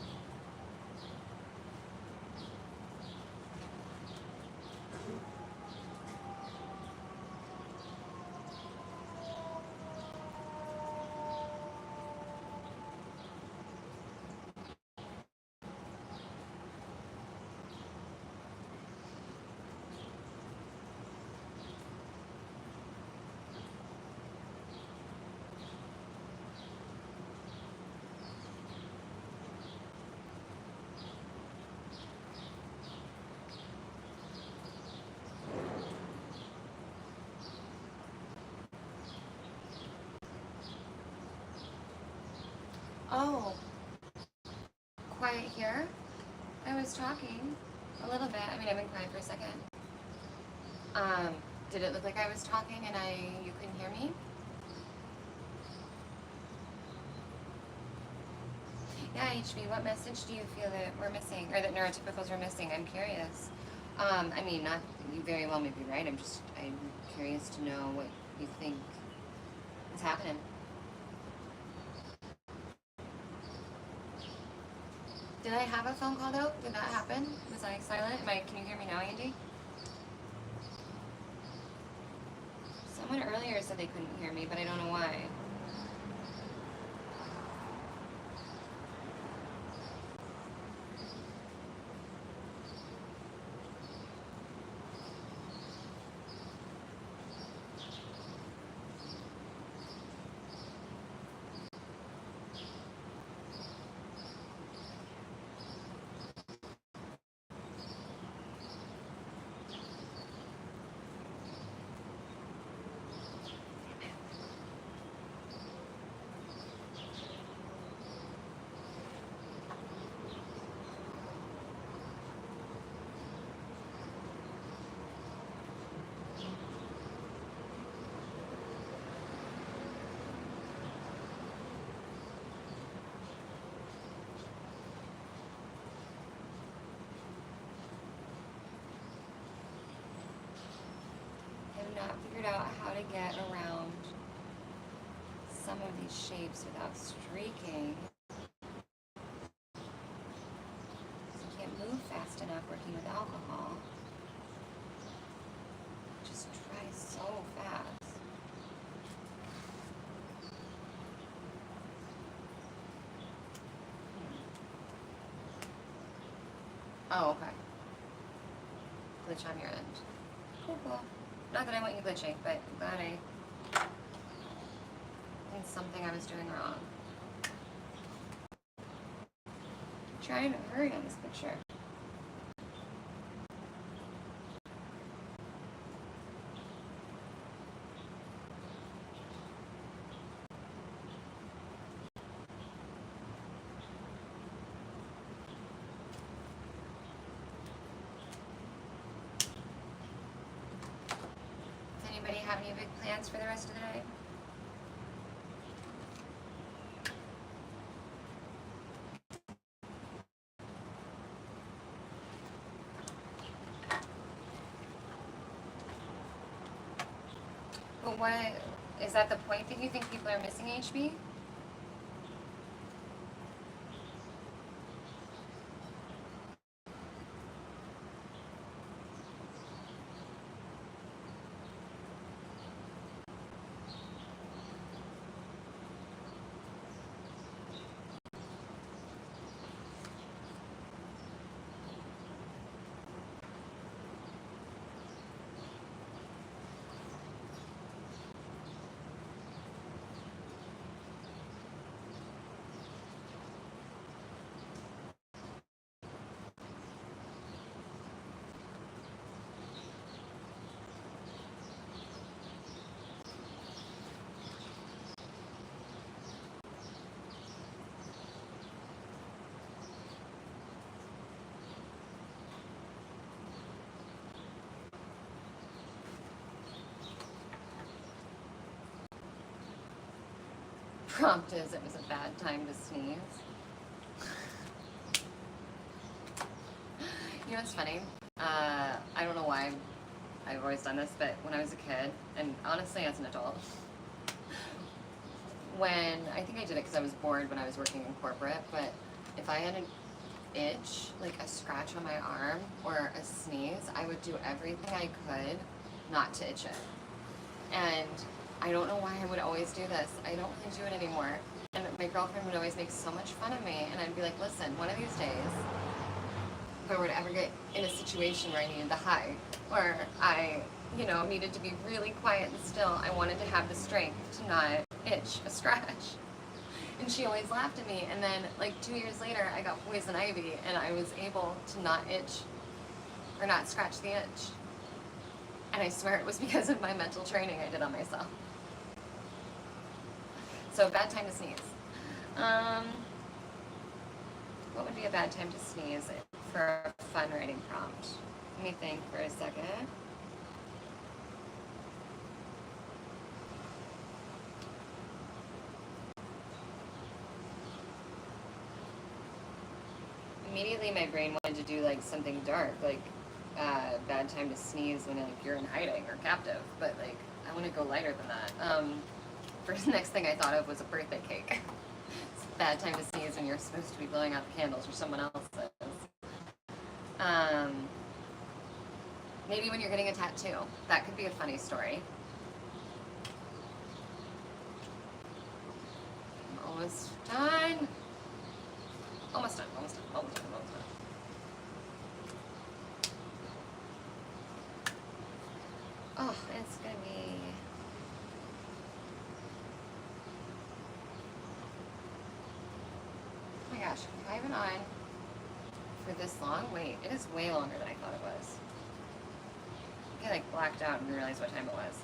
Oh, quiet here? I was talking a little bit. I mean, I've been quiet for a second. Did it look like I was talking and you couldn't hear me? Yeah, HB, what message do you feel that we're missing, or that neurotypicals are missing? I'm curious. I mean, not, you very well may be right. I'm curious to know what you think is happening. Did I have a phone call though? Did that happen? Was I silent? Can you hear me now, Andy? Someone earlier said they couldn't hear me, but I don't know why. Not figured out how to get around some of these shapes without streaking. So you can't move fast enough working with alcohol. It just dries so fast. Oh, okay. Glitch on your end. Cool, cool. Not that I want you glitching, but I'm glad it's something I was doing wrong. I'm trying to hurry on this picture. Does anybody have any big plans for the rest of the day? But what, is that the point that you think people are missing, HB? prompt is, it was a bad time to sneeze. You know what's funny? I don't know why I've always done this, but when I was a kid, and honestly as an adult, when, I think I did it because I was bored when I was working in corporate, but if I had an itch, like a scratch on my arm or a sneeze, I would do everything I could not to itch it. And I don't know why I would always do this. I don't really do it anymore. And my girlfriend would always make so much fun of me, and I'd be like, listen, one of these days, if I were to ever get in a situation where I needed to hide, or I, you know, needed to be really quiet and still, I wanted to have the strength to not itch a scratch. And she always laughed at me, and then like 2 years later, I got poison ivy, and I was able to not itch, or not scratch the itch. And I swear it was because of my mental training I did on myself. So, bad time to sneeze. What would be a bad time to sneeze for a fun writing prompt? Let me think for a second. Immediately my brain wanted to do like something dark, like bad time to sneeze when like you're in hiding or captive, but like I want to go lighter than that. First, next thing I thought of was a birthday cake. It's a bad time to sneeze when you're supposed to be blowing out the candles or someone else is. Maybe when you're getting a tattoo. That could be a funny story. I'm almost done. Almost done, almost done, almost done, almost done. Oh, it's gonna be... Oh my gosh, have I been on for this long? Wait, it is way longer than I thought it was. I like blacked out and realized what time it was.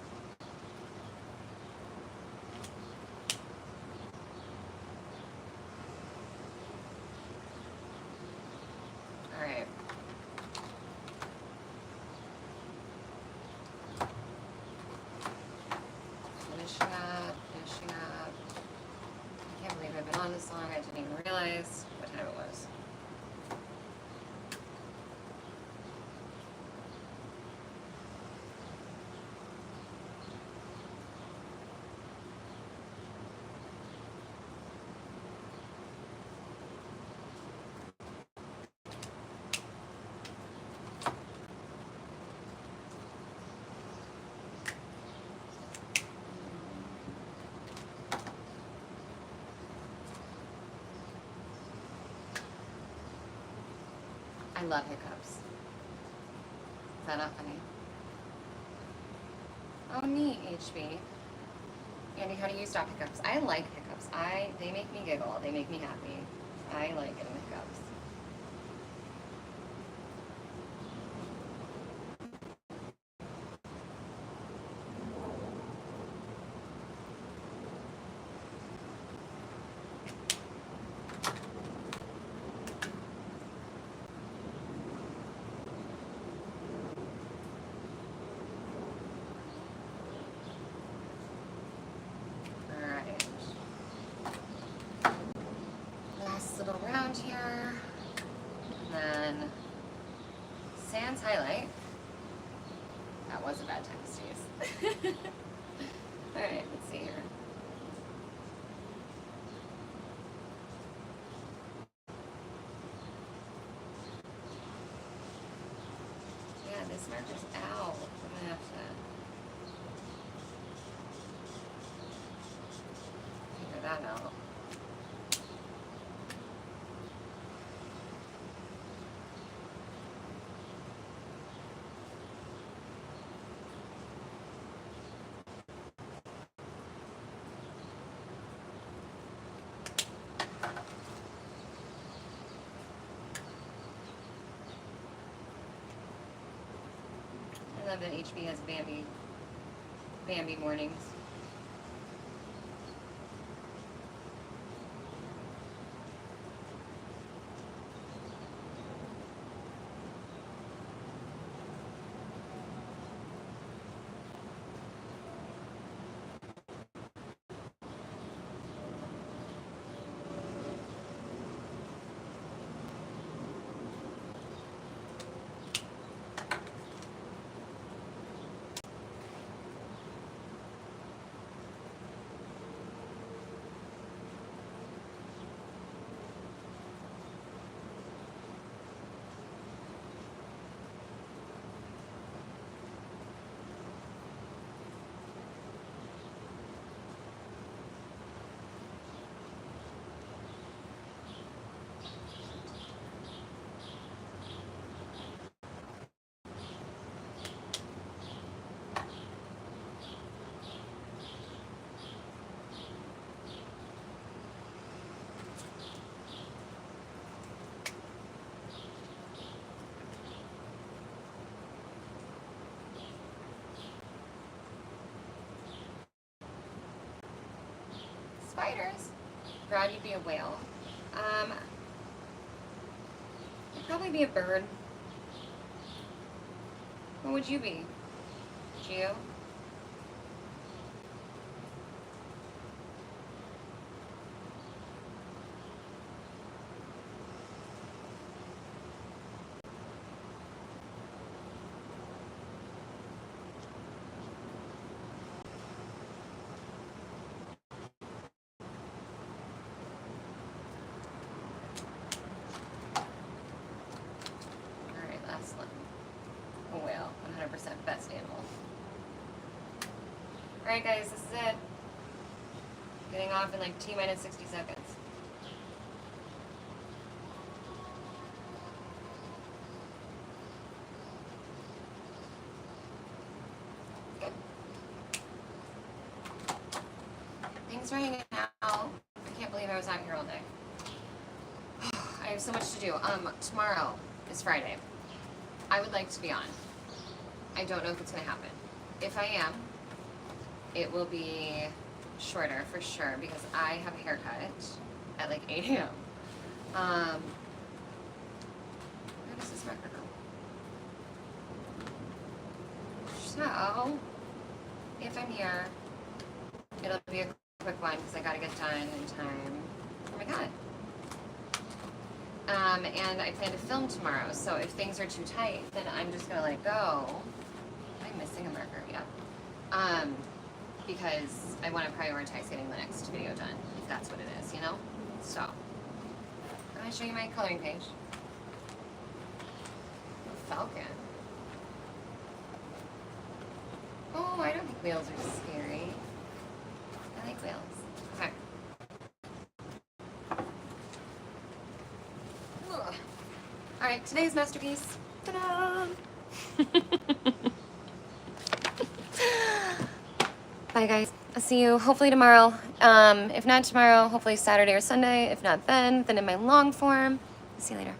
Alright. Finishing up, finishing up. I can't believe I've been on this long. I didn't even realize what time it was. I love hiccups. Is that not funny? Oh, neat, HB. Andy, how do you stop hiccups? I like hiccups. They make me giggle. They make me happy. I like getting hiccups. Little round here, and then sans highlight. That was a bad time to sneeze. Alright, let's see here. Yeah, this marker's out. I'm gonna have to figure that out. I love that HB has Bambi mornings. spiders. Brad, you'd be a whale. I'd probably be a bird. What would you be? Geo? Alright, last one. A whale, 100% best animal. Alright guys, this is it. Getting off in like T minus 60 seconds. Good. Thanks for hanging out. I can't believe I was out here all day. I have so much to do. Tomorrow is Friday. I would like to be on. I don't know if it's gonna happen. If I am, it will be shorter for sure because I have a haircut at like 8 a.m. Where does this marker go? So, if I'm here, it'll be a quick one because I gotta get done in time for my cut. And I plan to film tomorrow, so if things are too tight, then I'm just gonna let go. Am I missing a marker? Yeah. Because I want to prioritize getting the next video done, if that's what it is, you know? So, I'm gonna show you my coloring page. Falcon. Oh, I don't think whales are scary. I like whales. Okay. Ugh. Alright, today's masterpiece. Ta-da! Bye guys. I'll see you hopefully tomorrow. If not tomorrow, hopefully Saturday or Sunday. If not then in my long form. See you later.